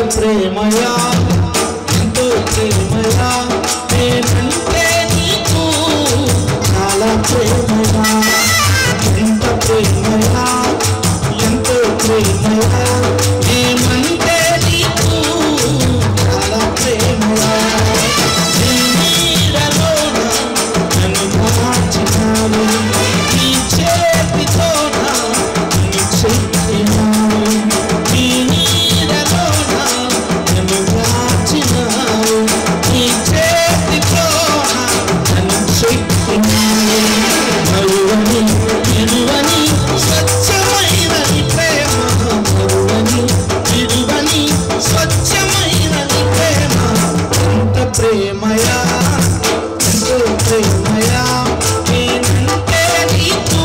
ప్రేమయా ఎంతో ప్రేమయా నేనంటే నీకు చాలా ప్రేమయా ఎంత ప్రేమయా ఎంతో ప్రేమయా నేనంటే నీకు చాలా ప్రేమయా నీ నీడలోన నన్ను మార్చినావు నీ చేతితోన నన్ను చెక్కినావు నీ నీడలోన నన్ను మార్చినావు నీ చేతితోన నన్ను చెక్కినావు మరువని విడువని స్వచ్ఛమైన నీ ప్రేమ మరువని విడువని స్వచ్ఛమైన నీ ప్రేమ ఎంత ప్రేమయా ఎంతో ప్రేమయా నేనంటే నీకు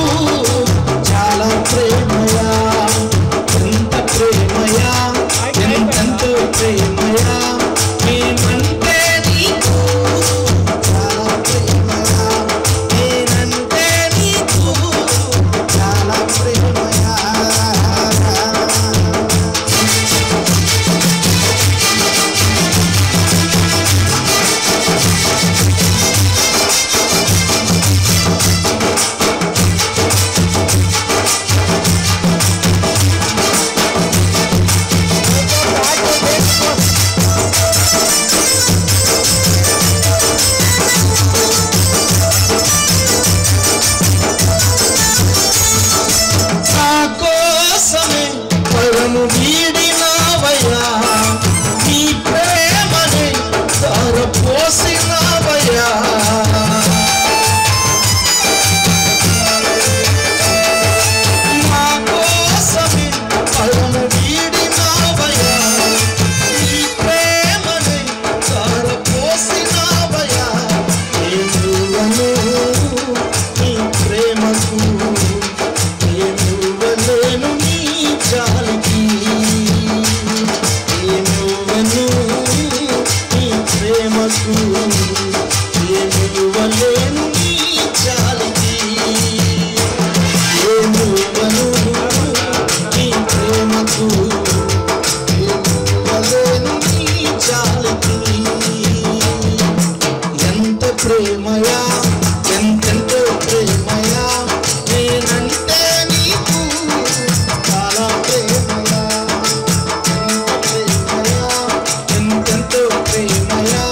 చాలా ప్రేమయా ఎంత ప్రేమయా ఎంతో ప్రేమయా నేనంటే నీకు చాలా ప్రేమయా నేనంటే నీకు చాలా ప్రేమయా నా కోసమే పరము వీడినావయ్యా నీ ప్రేమని ధారపోసినావయ్యా నా కోసమే పరము వీడినావయ్యా నీ ప్రేమని ధారపోసినావయ్యా నేనువను నీ ప్రేమకు నేనువలేను నీ జాలికి నేనువను నీ ప్రేమకు నేనువలేను నీ జాలికి నేనువను నీ ప్రేమకు నేనువలేను నీ జాలికి ఎంత ప్రేమయా ఎంతెంతో ప్రేమయా నేనంటే నీకు చాలా ప్రేమయా ఎంత ప్రేమయా ఎంతెంతో ప్రేమయా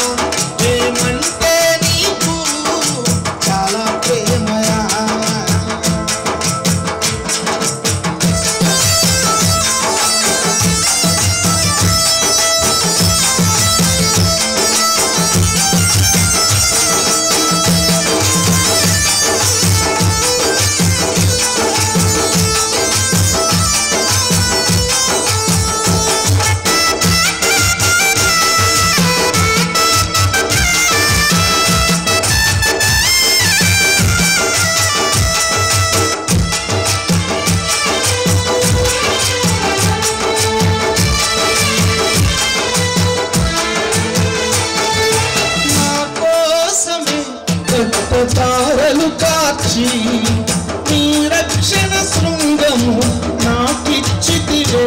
నేనంటే నీకు చాలా ప్రేమయా నా కోసమే రక్తధారలు కార్చి నీ రక్షణ శృంగము నాకిచ్చితివే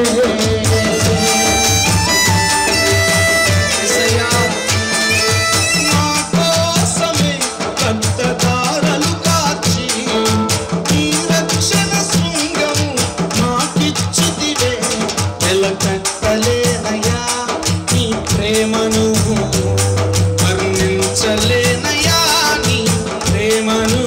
యేసయ్యా నా కోసమే రక్తధారలు కార్చి నీ రక్షణ శృంగము నాకిచ్చితివే వెలకట్టలేనయ్యా నీ ప్రేమను వర్ణించలేనయ్యా నీ ప్రేమను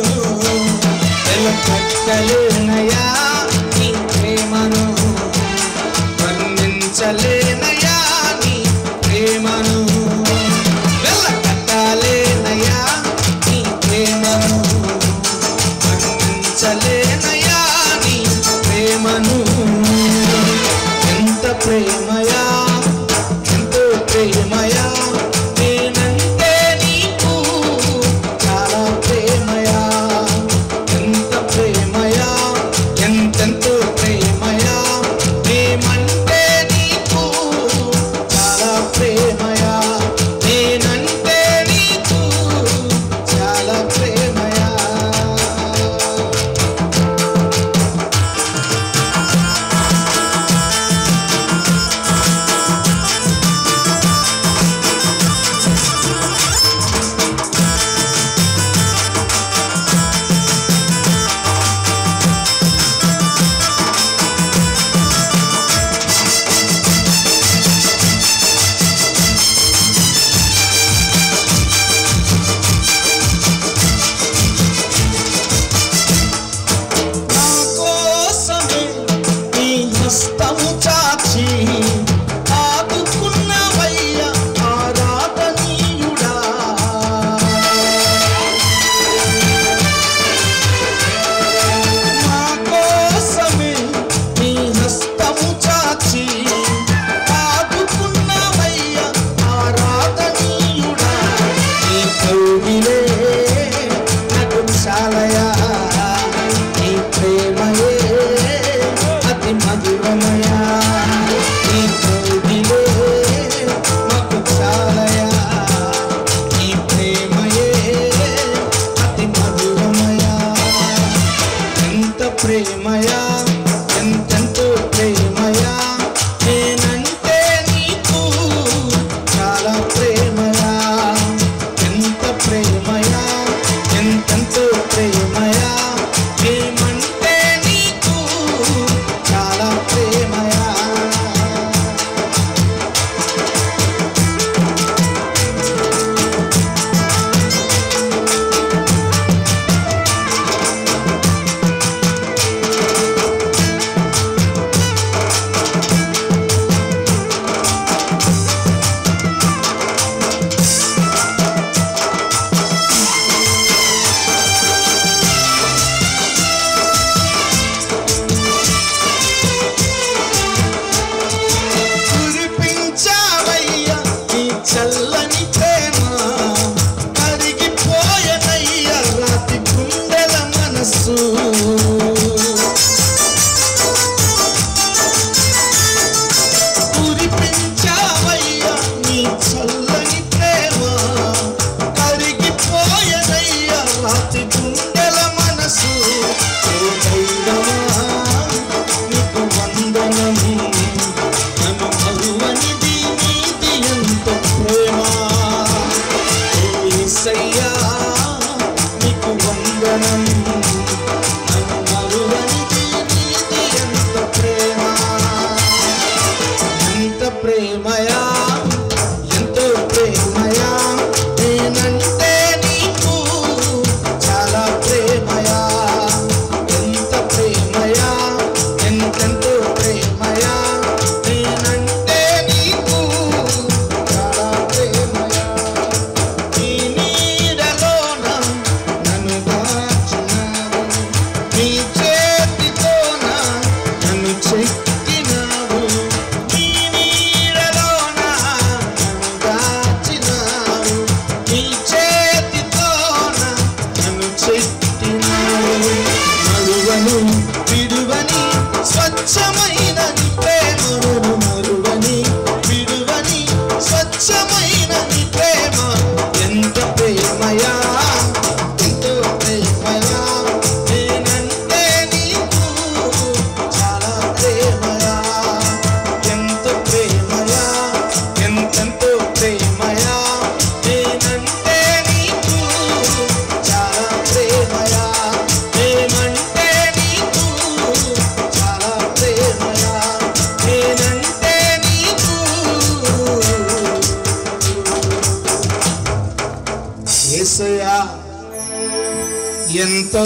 ఎంతో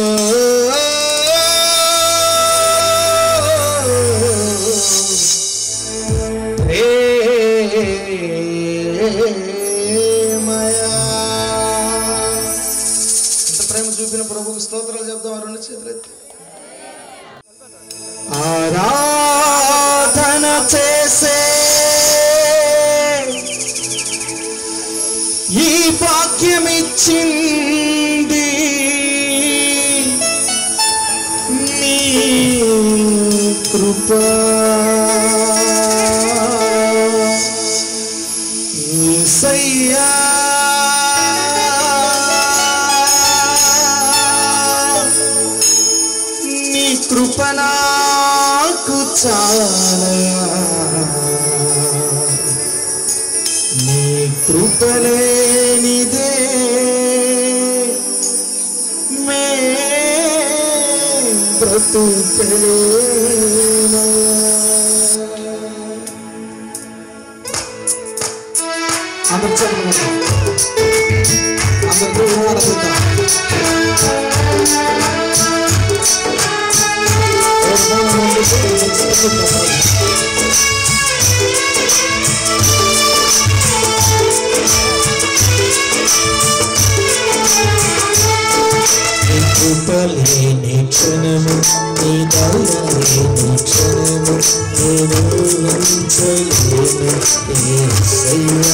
ప్రేమ చూపిన ప్రభువుకు స్తోత్రాలు చెప్దాం. రెండు చేతులెత్తి ఆరాధన చేసే ఈ భాగ్యమిచ్చింది నీ కృప. యేసయ్యా నీ కృప నాకు చాలయా, నీ కృప లేనిదే మే బ్రతుకలేనయా. అందరూ చదువు, అందరూ ఆరాధిద్దాం. నీ కృప లేని క్షణము, నీ దయ లేని క్షణము నేను ఊహించలేను యేసయ్యా.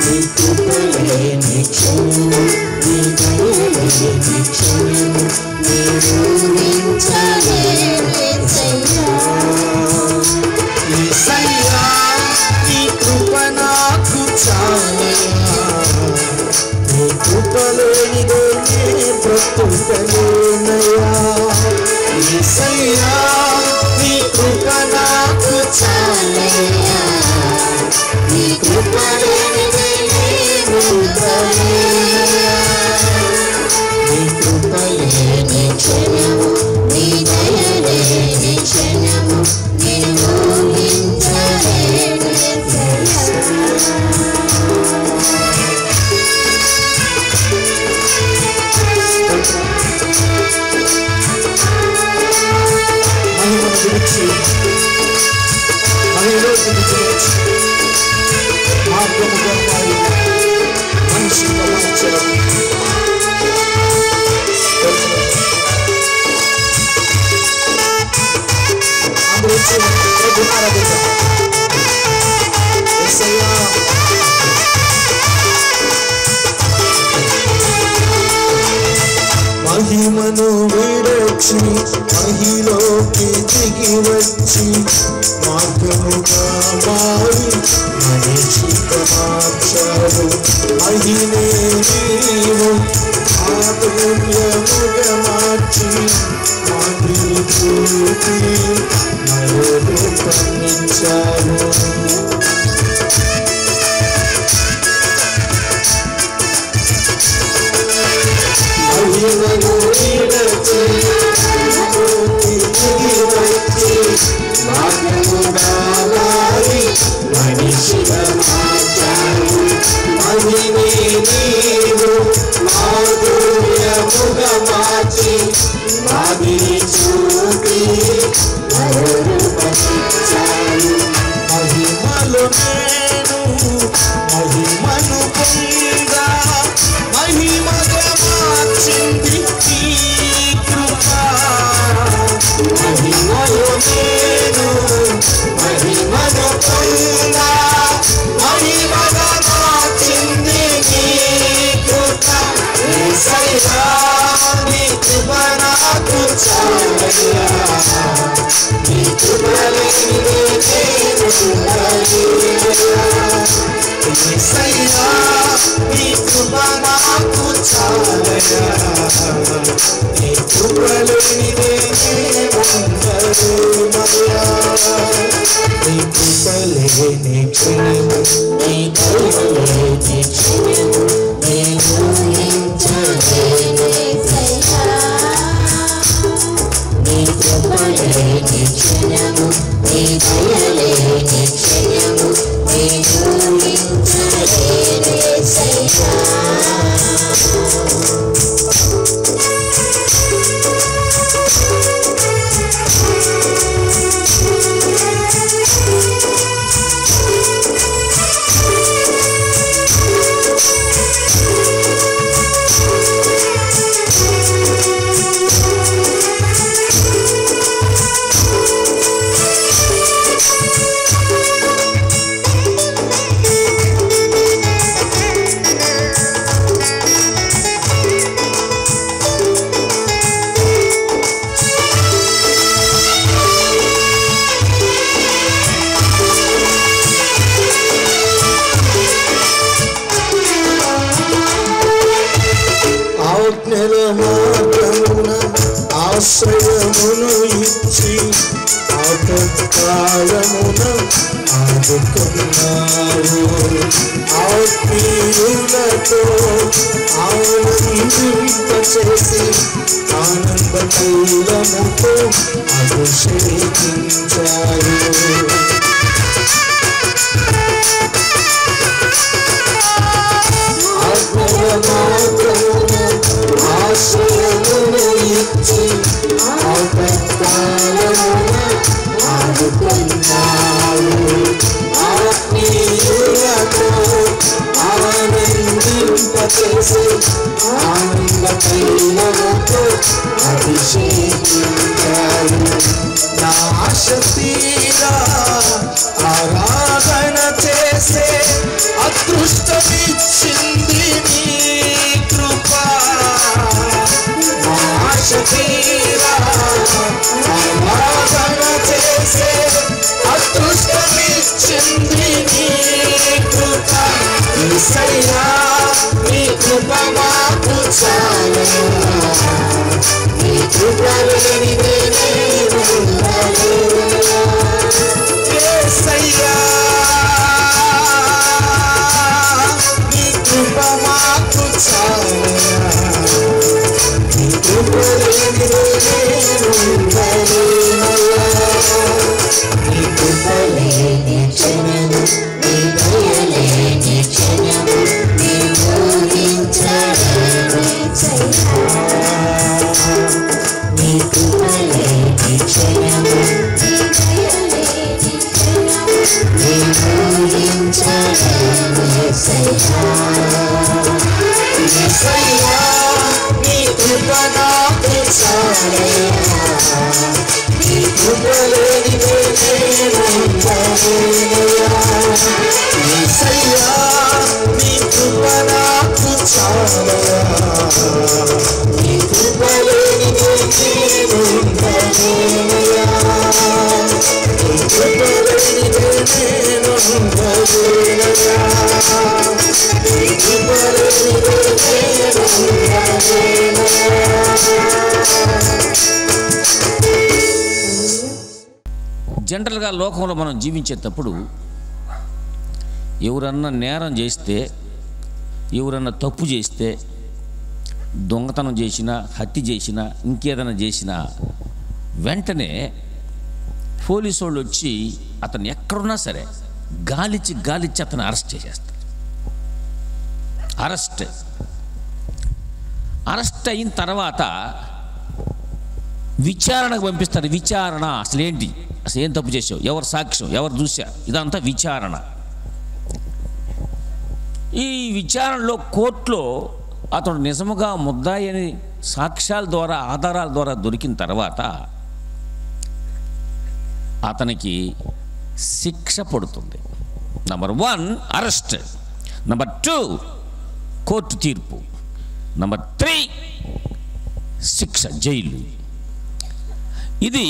నీ కృప లేని క్షణము, నీ దయ లేని క్షణము నేను ఊహించలేను యేసయ్యా. నీ కృప నాకు చాలయా, నీ కృప లేనిదే నే బ్రతుకలేనయా. యేసయ్యా నీ కృప నాకు చాలయా, నీ కృప లేనిదే నే బ్రతుకలేనయా. నీ కృప లేని క్షణము, నీ దయ లేని క్షణము నేను ఊహించలేను యేసయ్యా. మహిమను విడచి మహిలోకి దిగి వచ్చి మార్గముగా మారి మనిషిగా మార్చారు. మహిమే నీవు మాధుర్యముగా మార్చి మాదిరి చూపి మరో రూపమిచ్చారు. మహిమను విడచి దిగి వచ్చి మార్గముగా మారి మనిషిగా మార్చారు. మహిమే నీవు మాధుర్యముగా మార్చి మాదిరి చూపి మరో రూపమిచ్చారు. మహిమలో నేను మహిమను పొందా, మహిమగా మార్చింది ఈ కృప. మహిమలో నేను మహిమను పొందా, మహిమగా మార్చింది ఈ కృప. యేసయ్యా నీ కృప నాకు చాలయా, నీ కృప లేనిదే నేను బ్రతుకలేనయా. యేసయ్యా నీ కృప నాకు చాలయా, నీ కృప లేనిదే నేను బ్రతుకలేనయా. నీ కృప లేని క్షణము, నీ దయ లేని క్షణము నేను ఊహించలేను యేసయ్యా. నీ కృప లేని క్షణము, నీ దయ లేని క్షణము నేను ఊహించలేను యేసయ్యా. ఆజ్ఞల మార్గమున ఆశ్రయమును ఇచ్చి ఆపత్కాలమున ఆదుకున్నావు. ఆత్మీయులతో ఆనందింపచేసి ఆనంద తైలముతో అభిషేకించారు. ఆజ్ఞల మార్గమున ఆశ్రయమును ఇచ్చి ఆపత్కాలమున ఆదుకున్నావు. ఆత్మీయులతో ఆనందింపచేసి ఆనంద తైలముతో అభిషేకించారు. నా ఆశ తీరా ఆరాధన చేసే అదృష్టమిచ్చింది నీ కృప. నా ఆశ తీరా ఆరాధన చేసే అదృష్టమిచ్చింది నీ కృప. యేసయ్యా నీ కృప మాకు చాలు. నీ కృప లేనిదే నేను ఉండలేను. యేసయ్యా నీ కృప మాకు చాలు. నీ కృప లేనిదే నేను ఉండలేను. నీ కృప లేని క్షణము, నీ దయ లేని క్షణము, నీ ఊహించలేని క్షణము. నీ కృప లేని క్షణము, నీ దయ లేని క్షణము, నీ ఊహించలేని యేసయ్యా నీ కృప నాకు చాలయ్యా. నీ కృప లేనిదే నేను ఉండలేనయ్యా. యేసయ్యా నీ కృప నాకు చాలయ్యా. నీ కృప లేనిదే నేను ఉండలేనయ్యా. నీ కృప లేనిదే నేను ఉండలేనయ్యా. నీ కృప లేనిదే నేను ఉండలేనయ్యా. జనరల్గా లోకంలో మనం జీవించేటప్పుడు ఎవరన్నా నేరం చేస్తే, ఎవరన్నా తప్పు చేస్తే, దొంగతనం చేసినా, హత్య చేసినా, ఇంకేదైనా చేసినా వెంటనే పోలీసు వాళ్ళు వచ్చి అతను ఎక్కడున్నా సరే గాలిచ్చి అతను అరెస్ట్ చేసేస్తారు. అరెస్ట్ అయిన తర్వాత విచారణకు పంపిస్తారు. విచారణ అసలు ఏంటి, అసలు ఏం తప్పు చేసావు, ఎవరు సాక్ష్యం, ఎవరు చూశారు, ఇదంతా విచారణ. ఈ విచారణలో కోర్టులో అతడు నిజముగా ముద్దాయి అని సాక్ష్యాల ద్వారా, ఆధారాల ద్వారా దొరికిన తర్వాత అతనికి శిక్ష పడుతుంది. నంబర్ 1 అరెస్ట్, నంబర్ 2 కోర్టు తీర్పు, నంబర్ 3 శిక్ష, జైలు. ఇది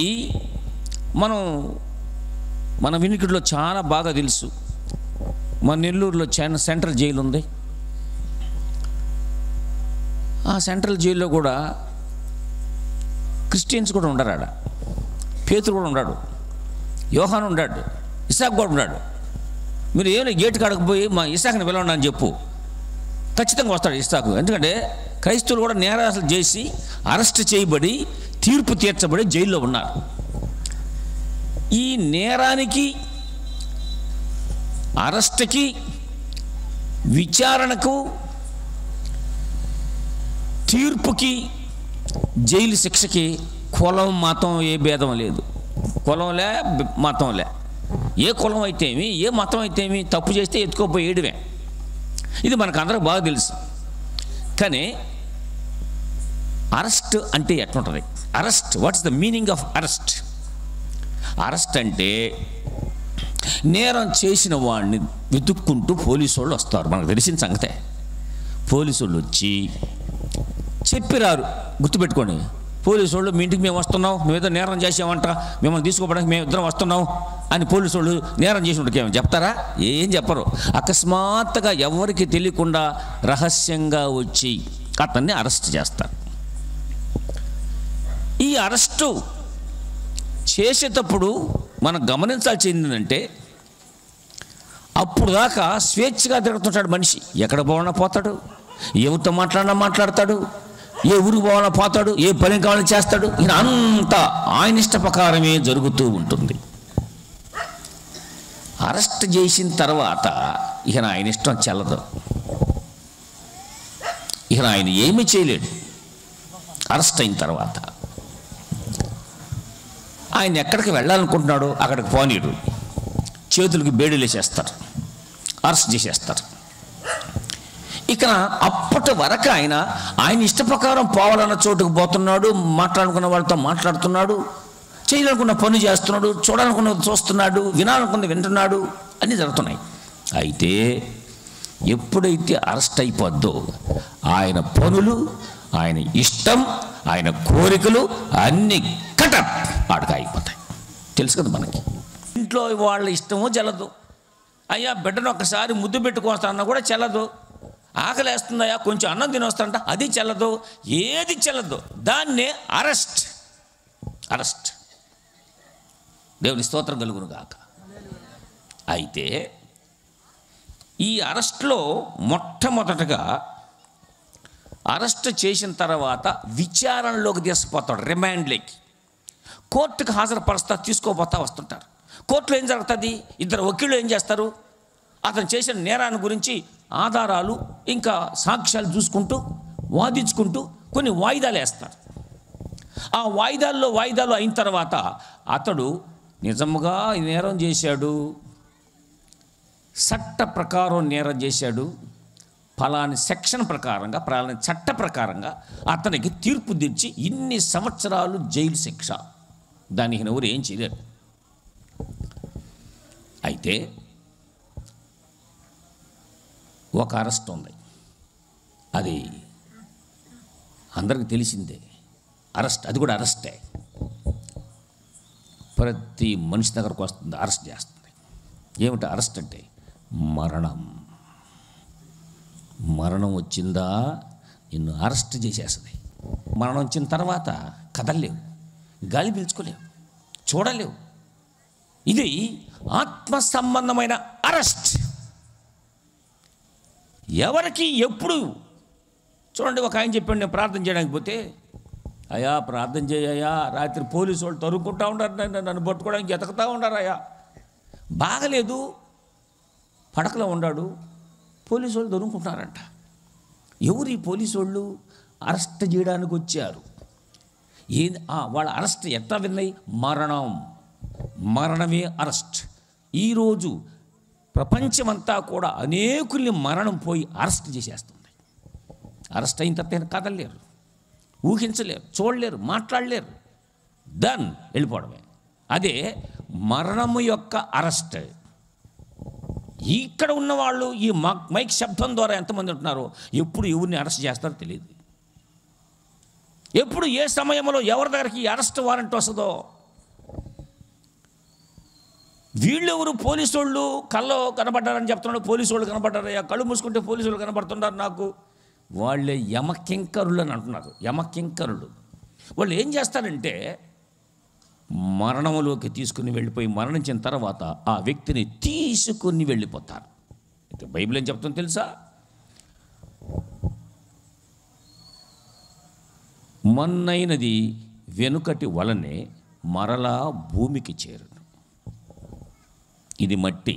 మన వినికిడిలో చాలా బాగా తెలుసు. మన నెల్లూరులో సెంట్రల్ జైలు ఉంది. ఆ సెంట్రల్ జైల్లో కూడా క్రిస్టియన్స్ కూడా ఉండరు. ఆడ పేతురు కూడా ఉన్నాడు, యోహాను ఉన్నాడు, ఇసాక్ కూడా ఉన్నాడు. మీరు ఏమైనా గేటు కాడకు పోయి మా ఇసాక్ని పిలవండి అని చెప్పు, ఖచ్చితంగా వస్తాడు ఇసాకు. ఎందుకంటే క్రైస్తవులు కూడా నేరాలు చేసి అరెస్ట్ చేయబడి తీర్పు తీర్చబడి జైల్లో ఉన్నారు. ఈ నేరానికి, అరెస్ట్కి, విచారణకు, తీర్పుకి, జైలు శిక్షకి కులం మతం ఏ భేదం లేదు. కులంలే మతంలే, ఏ కులం అయితేమి, ఏ మతం అయితేమి, తప్పు చేస్తే ఎత్తుకోపోయి ఏడువే. ఇది మనకు అందరికి బాగా తెలుసు. కానీ అరెస్ట్ అంటే ఎట్లుంటుంది? Arrest, what's the meaning of arrest? Arrest అంటే నేరం చేసిన వాడిని వెతుక్కుంటూ పోలీసు వాళ్ళు వస్తారు. మనకు తెలిసిన సంగతే. పోలీసు వాళ్ళు వచ్చి చెప్పిరారు, గుర్తుపెట్టుకోండి. పోలీసు వాళ్ళు మీ ఇంటికి మేము వస్తున్నాం, మేమేదో నేరం చేసామంట, మిమ్మల్ని తీసుకోవడానికి మేము ఇద్దరం వస్తున్నాం అని పోలీసు వాళ్ళు నేరం చేసి ఉంటారు. ఏమో చెప్తారా? ఏం చెప్పరు. అకస్మాత్తుగా ఎవరికి తెలియకుండా రహస్యంగా వచ్చి అతన్ని అరెస్ట్ చేస్తారు. ఈ అరెస్టు చేసేటప్పుడు మనం గమనించాల్సింది ఏంటంటే, అప్పుడు దాకా స్వేచ్ఛగా తిరుగుతుంటాడు మనిషి. ఎక్కడ పోవాలన్నా పోతాడు, ఎవరితో మాట్లాడినా మాట్లాడతాడు, ఏ ఊరికి పోవాలన్నా పోతాడు, ఏ పని కావాలని చేస్తాడు. ఈయన అంతా ఆయన ఇష్ట ప్రకారమే జరుగుతూ ఉంటుంది. అరెస్ట్ చేసిన తర్వాత ఇక ఆయన ఇష్టం చెల్లదు. ఇక ఆయన ఏమీ చేయలేడు. అరెస్ట్ అయిన తర్వాత ఆయన ఎక్కడికి వెళ్ళాలనుకుంటున్నాడో అక్కడికి పోనీడు. చేతులకి బేడీలు వేసేస్తారు, అరెస్ట్ చేసేస్తారు. ఇక అప్పటి వరకు ఆయన ఇష్ట ప్రకారం పోవాలన్న చోటుకు పోతున్నాడు, మాట్లాడుకున్న వాళ్ళతో మాట్లాడుతున్నాడు, చేయాలనుకున్న పని చేస్తున్నాడు, చూడాలనుకున్నది చూస్తున్నాడు, వినాలనుకున్నది వింటున్నాడు, అన్నీ జరుగుతున్నాయి. అయితే ఎప్పుడైతే అరెస్ట్ అయిపోద్దో ఆయన పనులు, ఆయన ఇష్టం, ఆయన కోరికలు అన్నీ కటప్ ఆడగా అయిపోతాయి. తెలుసు కదా మనకి. ఇంట్లో వాళ్ళ ఇష్టమో చెల్లదు. అయ్యా బిడ్డను ఒక్కసారి ముద్దు పెట్టుకొస్తానన్నా కూడా చెల్లదు. ఆకలి వేస్తుందయ్యా కొంచెం అన్నం తినొస్తానంట, అది చెల్లదు. ఏది చెల్లదు. దాన్నే అరెస్ట్. అరెస్ట్. దేవుని స్తోత్రం కలుగును గాక. అయితే ఈ అరెస్ట్లో మొట్టమొదటగా అరెస్ట్ చేసిన తర్వాత విచారణలోకి తీసుకుపోతాడు, రిమాండ్లోకి. కోర్టుకు హాజరుపరుస్తా తీసుకోపోతా వస్తుంటారు. కోర్టులో ఏం జరుగుతుంది? ఇద్దరు వకీళ్ళు ఏం చేస్తారు? అతను చేసిన నేరాన్ని గురించి ఆధారాలు ఇంకా సాక్ష్యాలు చూసుకుంటూ వాదించుకుంటూ కొన్ని వాయిదాలు వేస్తారు. ఆ వాయిదాలు అయిన తర్వాత అతడు నిజముగా నేరం చేశాడు, చట్ట ప్రకారం నేరం చేశాడు, ఫలాని సెక్షన్ ప్రకారంగా, ఫలాని చట్ట ప్రకారంగా అతనికి తీర్పు తెచ్చి ఇన్ని సంవత్సరాలు జైలు శిక్ష, దానికి ఎవరు ఏం చేయలేరు. అయితే ఒక అరెస్ట్ ఉంది, అది అందరికి తెలిసిందే. అరెస్ట్, అది కూడా అరెస్టే. ప్రతి మనిషి దగ్గరకు వస్తుంది, అరెస్ట్ చేస్తుంది. ఏమిటి అరెస్ట్ అంటే? మరణం. మరణం వచ్చిందా నిన్ను అరెస్ట్ చేసేస్తుంది. మరణం వచ్చిన తర్వాత కదలలేవు, గాలి పీల్చుకోలేవు, చూడలేవు. ఇది ఆత్మ సంబంధమైన అరెస్ట్. ఎవరికి ఎప్పుడు చూడండి, ఒక ఆయన చెప్పాడు, నేను ప్రార్థన చేయడానికి పోతే, అయ్యా ప్రార్థన చేయయ్యా, రాత్రి పోలీసు వాళ్ళు తరుక్కుంటా ఉంటారు, నన్ను పట్టుకోవడానికి ఎతకుతూ ఉంటారు. అయ్యా బాగలేదు, పడకలో ఉన్నాడు, పోలీసు వాళ్ళు దొరుకుతున్నారంట. ఎవరు ఈ పోలీసు వాళ్ళు? అరెస్ట్ చేయడానికి వచ్చారు. వాళ్ళ అరెస్ట్ ఎట్లా విన్నాయి? మరణం. మరణమే అరెస్ట్. ఈరోజు ప్రపంచమంతా కూడా అనేకుల్ని మరణం పోయి అరెస్ట్ చేసేస్తుంది. అరెస్ట్ అయిన తర్వాత కదలలేరు, ఊహించలేరు, చూడలేరు, మాట్లాడలేరు. దన్ వెళ్ళిపోవడమే. అదే మరణము యొక్క అరెస్ట్. ఇక్కడ ఉన్నవాళ్ళు ఈ మైక్ శబ్దం ద్వారా ఎంతమంది ఉంటున్నారో, ఎప్పుడు ఎవరిని అరెస్ట్ చేస్తారో తెలియదు. ఎప్పుడు ఏ సమయంలో ఎవరి దగ్గరికి అరెస్ట్ వారెంట్ వస్తుందో. వీళ్ళెవరు? పోలీసు వాళ్ళు కల్లో కనబడ్డారని చెప్తున్నాడు. పోలీసు వాళ్ళు కనబడ్డారయ్యా, కళ్ళు మూసుకుంటే పోలీసు వాళ్ళు కనబడుతున్నారు నాకు. వాళ్ళే యమకింకరులు అని అంటున్నారు. యమకింకరులు. వాళ్ళు ఏం చేస్తారంటే మరణంలోకి తీసుకుని వెళ్ళిపోయి మరణించిన తర్వాత ఆ వ్యక్తిని తీసుకుని వెళ్ళిపోతారు. అయితే బైబిల్ ఏం చెప్తుందో తెలుసా? మొన్నైనది వెనుకటి వలనే మరలా భూమికి చేరును. ఇది మట్టి.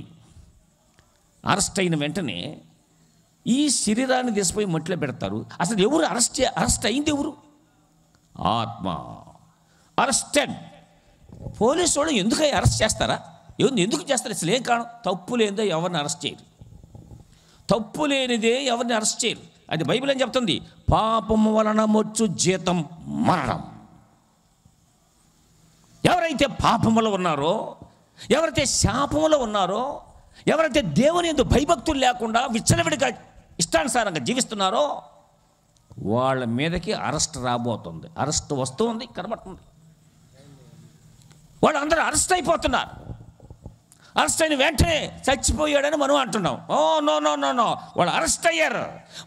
అరెస్ట్ అయిన వెంటనే ఈ శరీరాన్ని తీసిపోయి మట్టిలో పెడతారు. అసలు ఎవరు అరెస్ట్ అయింది? ఎవరు? ఆత్మ. అరెస్టెడ్. పోలీసు వాళ్ళు ఎందుకు అరెస్ట్ చేస్తారా? ఎందుకు చేస్తారు? అసలు ఏం కారణం? తప్పు లేనిదే ఎవరిని అరెస్ట్ చేయరు. తప్పు లేనిదే ఎవరిని అరెస్ట్ చేయరు. అది బైబిల్ ఏం చెప్తుంది? పాపము వలన మొచ్చు జీతం మరణం. ఎవరైతే పాపములో ఉన్నారో, ఎవరైతే శాపములో ఉన్నారో, ఎవరైతే దేవుని యందు భయభక్తులు లేకుండా విచ్చలవిడిగా ఇష్టానుసారంగా జీవిస్తున్నారో వాళ్ళ మీదకి అరెస్ట్ రాబోతుంది. అరెస్ట్ వస్తుంది, కనబడుతుంది. వాళ్ళందరూ అరెస్ట్ అయిపోతున్నారు. అరెస్ట్ అయిన వెంటనే చచ్చిపోయాడని మనం అంటున్నాం. Oh no no no no, వాళ్ళు అరెస్ట్ అయ్యారు.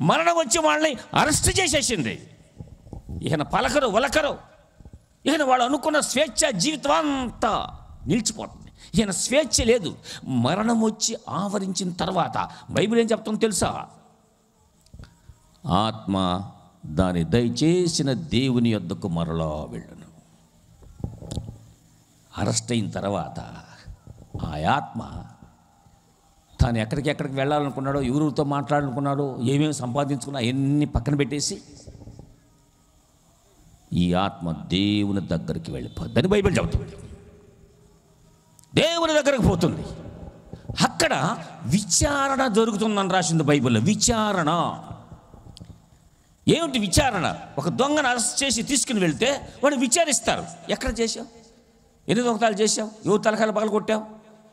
మరణం వచ్చి వాళ్ళని అరెస్ట్ చేసేసింది. ఇక పలకరు ఒలకరు, ఇక వాళ్ళు అనుకున్న స్వేచ్ఛ జీవితం అంతా నిలిచిపోతుంది. ఈయన స్వేచ్ఛ లేదు. మరణం వచ్చి ఆవరించిన తర్వాత బైబిల్ ఏం చెప్తుందో తెలుసా? ఆత్మ దాని దయచేసిన దేవుని యొద్దకు మరలా వెళ్ళను. అరెస్ట్ అయిన తర్వాత ఆ ఆత్మ తాను ఎక్కడికి వెళ్ళాలనుకున్నాడో, ఎవరితో మాట్లాడాలనుకున్నాడో, ఏమేమి సంపాదించుకున్నా ఎన్ని పక్కన పెట్టేసి ఈ ఆత్మ దేవుని దగ్గరికి వెళ్ళిపోద్దని బైబిల్ చెబుతుంది. దేవుని దగ్గరకు పోతుంది. అక్కడ విచారణ జరుగుతుందని రాసింది బైబిల్లో. విచారణ ఏమిటి? విచారణ. ఒక దొంగను అరెస్ట్ చేసి తీసుకుని వెళ్తే వాడు విచారిస్తారు. ఎక్కడ చేసావు, ఎన్ని దొంగతాలు చేసావు, ఎవరు తలకాయలు పగలు కొట్టావు,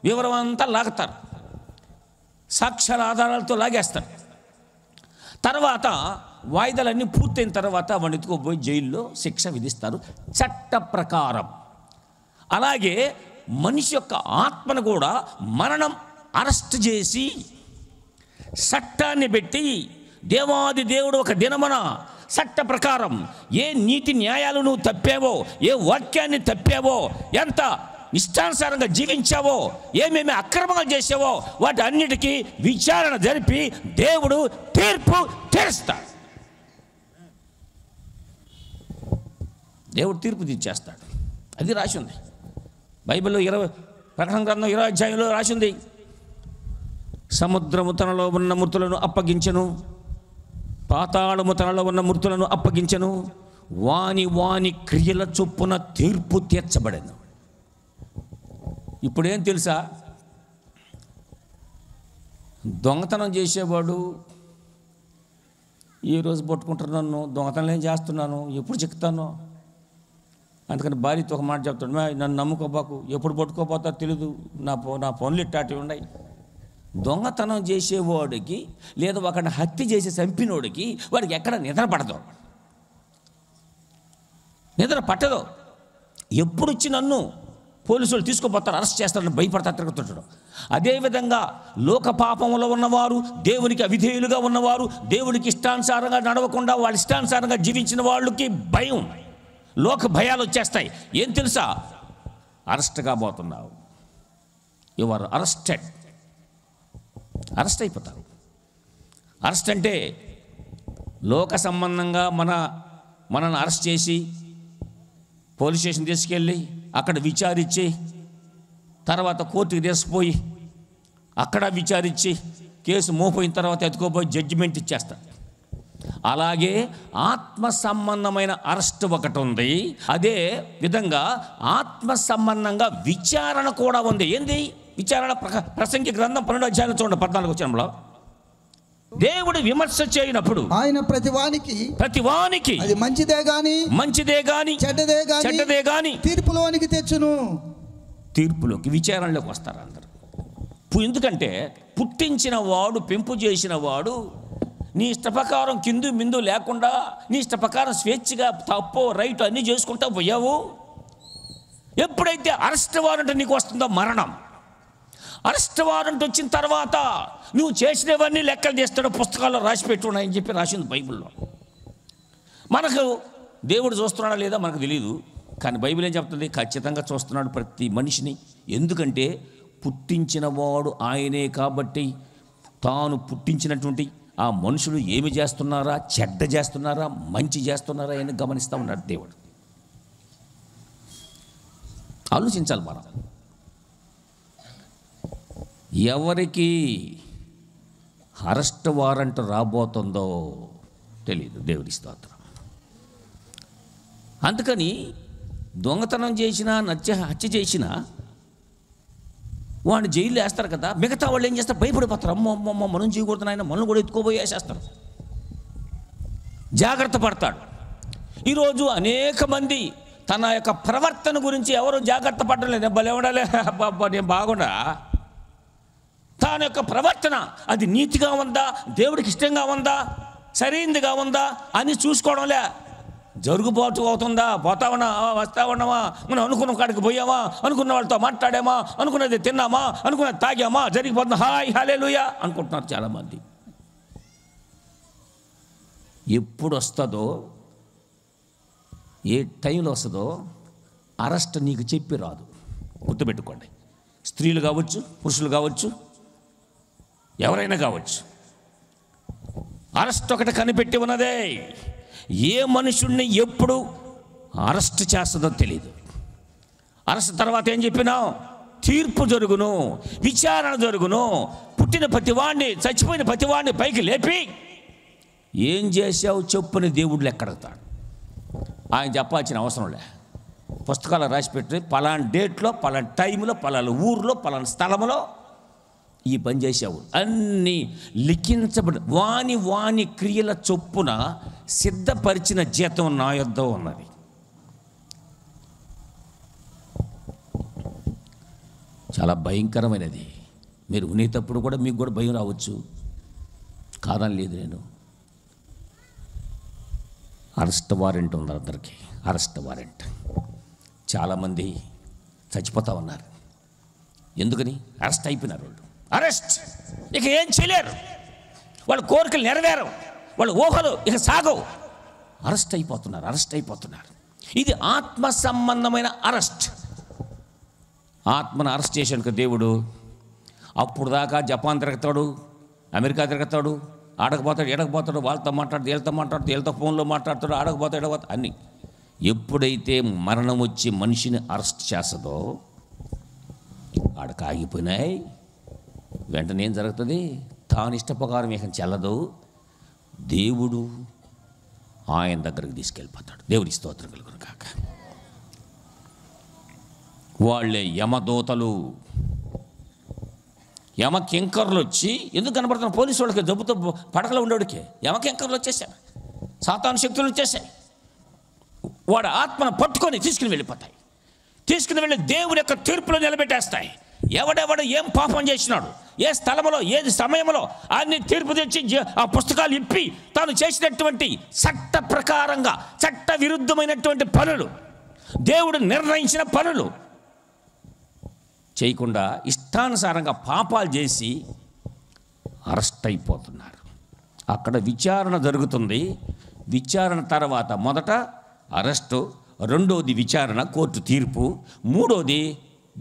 వివరం అంతా లాగుతారు. సాక్ష్యాల ఆధారాలతో లాగేస్తారు. తర్వాత వాయిదాలన్నీ పూర్తయిన తర్వాత వాడిని ఎత్తుకోపోయి జైల్లో శిక్ష విధిస్తారు చట్ట ప్రకారం. అలాగే మనిషి యొక్క ఆత్మను కూడా మరణం అరెస్ట్ చేసి చట్టాన్ని పెట్టి దేవాది దేవుడు ఒక దినమున చట్ట ప్రకారం ఏ నీతి న్యాయాలు నువ్వు తప్పావో, ఏ వాక్యాన్ని తప్పావో, ఎంత ఇష్టానుసారంగా జీవించావో, ఏమేమి అక్రమాలు చేసావో వాటి అన్నిటికీ విచారణ జరిపి దేవుడు తీర్పు తీరుస్తాడు. దేవుడు తీర్పు తీర్చేస్తాడు. అది రాసి ఉంది బైబిల్లో. ప్రకటన గ్రంథం 20వ అధ్యాయంలో రాసి ఉంది. సముద్రము తనలో ఉన్న మృతులను అప్పగించెను, పాతాళము తనలో ఉన్న మృతులను అప్పగించెను, వాని వాని క్రియల చొప్పున తీర్పు తీర్చబడెను. ఇప్పుడేం తెలుసా? దొంగతనం చేసేవాడు ఈరోజు పట్టుకుంటున్నాను, దొంగతనం ఏం చేస్తున్నాను, ఎప్పుడు చెప్తాను. అందుకని భార్యతో ఒక మాట చెప్తాడు, నన్ను నమ్ముకోబాకు, ఎప్పుడు పట్టుకోపోతారో తెలీదు, నా ఫోన్లు ఇట్టాటి ఉన్నాయి. దొంగతనం చేసేవాడికి లేదా ఒకటి హత్య చేసి చంపినోడికి వాడికి ఎక్కడ నిద్ర పడదు, నిద్ర పట్టదు. ఎప్పుడు వచ్చి నన్ను పోలీసులు తీసుకుపోతారు, అరెస్ట్ చేస్తారని భయపడతారు, తిరుగుతుంటాడు. అదేవిధంగా లోక పాపంలో ఉన్నవారు, దేవునికి అవిధేయులుగా ఉన్నవారు, దేవునికి ఇష్టానుసారంగా నడవకుండా వాళ్ళ ఇష్టానుసారంగా జీవించిన వాళ్ళకి భయం, లోక భయాలు వచ్చేస్తాయి. ఏం తెలుసా? అరెస్ట్ కాబోతున్నావు, యు ఆర్ అరెస్టెడ్, అరెస్ట్ అయిపోతారు. అరెస్ట్ అంటే లోక సంబంధంగా మనల్ని అరెస్ట్ చేసి పోలీస్ స్టేషన్ తీసుకెళ్ళి అక్కడ విచారించి తర్వాత కోర్టుకి తీసుకుపోయి అక్కడ విచారించి కేసు మోపోయిన తర్వాత ఎత్తుకోపోయి జడ్జిమెంట్ ఇచ్చేస్తారు. అలాగే ఆత్మ సంబంధమైన అరెస్ట్ ఒకటి ఉంది. అదే విధంగా ఆత్మ సంబంధంగా విచారణ కూడా ఉంది. ఏంది విచారణ? ప్రసంగి గ్రంథం 12వ అధ్యాయం చూడండి, 14వ వచనంలో దేవుడు విమర్శ చేయనప్పుడు ఆయన ప్రతివానికి అది మంచిదే గాని చెడ్డదే గాని తీర్పులోనికి తెచ్చును. తీర్పులోకి, విచారణలోకి వస్తారు అందరు. ఎందుకంటే పుట్టించిన వాడు, పెంపు చేసిన వాడు నీ ఇష్టప్రకారం కిందు మిందు లేకుండా నీ ఇష్టప్రకారం స్వేచ్ఛగా తప్పో రైట్ అన్నీ చేసుకుంటా పోయావు. ఎప్పుడైతే అరెస్ట్ వారెంట్ నీకు వస్తుందో, మరణం అరెస్ట్ వారెంట్ వచ్చిన తర్వాత నువ్వు చేసినవన్నీ లెక్కలు చేస్తాడో పుస్తకాల్లో రాసి పెట్టున్నాయని చెప్పి రాసింది బైబిల్లో. మనకు దేవుడు చూస్తున్నాడా లేదా మనకు తెలియదు, కానీ బైబిల్ ఏం చెప్తుంది? ఖచ్చితంగా చూస్తున్నాడు ప్రతి మనిషిని. ఎందుకంటే పుట్టించిన వాడు ఆయనే కాబట్టి తాను పుట్టించినటువంటి ఆ మనుషులు ఏమి చేస్తున్నారా, చెడ్డ చేస్తున్నారా, మంచి చేస్తున్నారా అని గమనిస్తూ ఉన్నాడు దేవుడు. ఆలోచించాలి మనం. ఎవరికి అరెస్ట్ వారెంట్ రాబోతుందో తెలియదు, దేవుడి స్తోత్రం. అందుకని దొంగతనం చేసినా హత్య చేసినా వాడిని జైలు వేస్తారు కదా. మిగతా వాళ్ళు ఏం చేస్తారు? భయపడిపోతారు. అమ్మో మనం చేయకూడదు ఆయన, మనల్ని కూడా ఎత్తుకోబోయి వేసేస్తారు. జాగ్రత్త పడతాడు. ఈరోజు అనేక మంది తన యొక్క ప్రవర్తన గురించి ఎవరు జాగ్రత్త పడలేదు. భలేవడాలే అబ్బా నేను బాగుండా, తన యొక్క ప్రవర్తన అది నీతిగా ఉందా, దేవుడికి ఇష్టంగా ఉందా, సరైనదిగా ఉందా అని చూసుకోవడంలే. జరుగుబాటు అవుతుందా? పోతా ఉన్నావా, వస్తా ఉన్నావా, మనం అనుకున్న కాడికి పోయామా, అనుకున్న వాళ్ళతో మాట్లాడామా, అనుకున్నది తిన్నామా, అనుకున్నది తాగామా, జరిగిపోతుంది, హాయ్ హల్లెలూయా అనుకుంటున్నారు చాలామంది. ఎప్పుడు వస్తుందో, ఏ టైంలో వస్తుందో అరెస్ట్ నీకు చెప్పి రాదు. గుర్తుపెట్టుకోండి. స్త్రీలు కావచ్చు, పురుషులు కావచ్చు, ఎవరైనా కావచ్చు, అరెస్ట్ ఒకటి కనిపెట్టి ఉన్నదే. ఏ మనుషుణ్ణి ఎప్పుడు అరెస్ట్ చేస్తుందో తెలియదు. అరెస్ట్ తర్వాత ఏం చెప్పినావు? తీర్పు జరుగును, విచారణ జరుగును. పుట్టిన ప్రతివాడిని, చచ్చిపోయిన ప్రతివాడిని పైకి లేపి ఏం చేసావు చెప్పుని దేవుడు లెక్కడతాడు. ఆయన చెప్పాల్సిన అవసరం లే. పుస్తకాలు రాసిపెట్టి పలానా డేట్లో, పలానా టైంలో, పలానా ఊర్లో, పలానా స్థలంలో ఈ పని చేసావు అన్నీ లిఖించబడి వాని క్రియల చొప్పున సిద్ధపరిచిన జీతం నా యొద్ద ఉన్నది. చాలా భయంకరమైనది. మీరు వినేటప్పుడు కూడా మీకు కూడా భయం రావచ్చు, కాదని లేదు. నేను అరెస్ట్ వారెంట్ ఉన్నారు అందరికీ. Arrest warrant. చాలామంది చచ్చిపోతా ఉన్నారు. ఎందుకని? అరెస్ట్ అయిపోయినారు వాళ్ళు. అరెస్ట్ ఇక ఏం చేయలేరు, వాళ్ళ కోరికలు నెరవేరవు, వాళ్ళ ఊహలు ఇక సాగవు. అరెస్ట్ అయిపోతున్నారు. ఇది ఆత్మ సంబంధమైన అరెస్ట్. ఆత్మను అరెస్ట్ చేశాను దేవుడు. అప్పుడు దాకా జపాన్ తిరుగుతాడు, అమెరికా తిరుగుతాడు, ఆడకపోతాడు, ఎడకపోతాడు, వాళ్ళతో మాట్లాడుతూ, వీళ్ళతో ఫోన్లో మాట్లాడతాడు, ఆడకపోతాడు, అన్నీ. ఎప్పుడైతే మరణం వచ్చి మనిషిని అరెస్ట్ చేస్తుందో ఆడకు ఆగిపోయినాయి. వెంటనే ఏం జరుగుతుంది? తాను ఇష్టప్రకారం ఏం చెల్లదు, దేవుడు ఆయన దగ్గరికి తీసుకెళ్ళిపోతాడు. దేవుడి స్తోత్రం కలుగును కాక. వాళ్ళే యమదూతలు, యమకింకర్లు వచ్చి, ఎందుకు కనబడుతున్న పోలీసు వాళ్ళకి జబ్బుతో పడకలో ఉండేవాడికి యమకింకర్లు వచ్చేసాయి, సాతాను శక్తులు వచ్చేసాయి. వాడు ఆత్మను పట్టుకొని తీసుకుని వెళ్ళిపోతాయి. తీసుకుని వెళ్ళి దేవుడి యొక్క తీర్పులో నిలబెట్టేస్తాయి. ఎవడెవడు ఏం పాపం చేసినాడు, ఏ స్థలంలో, ఏది సమయంలో అన్ని తీర్పు తెచ్చి ఆ పుస్తకాలు ఇప్పి తాను చేసినటువంటి చట్ట ప్రకారంగా, చట్ట విరుద్ధమైనటువంటి పనులు, దేవుడు నిర్ణయించిన పనులు చేయకుండా ఇష్టానుసారంగా పాపాలు చేసి అరెస్ట్ అయిపోతున్నారు. అక్కడ విచారణ జరుగుతుంది. విచారణ తర్వాత మొదట అరెస్టు, రెండోది విచారణ, కోర్టు తీర్పు, మూడోది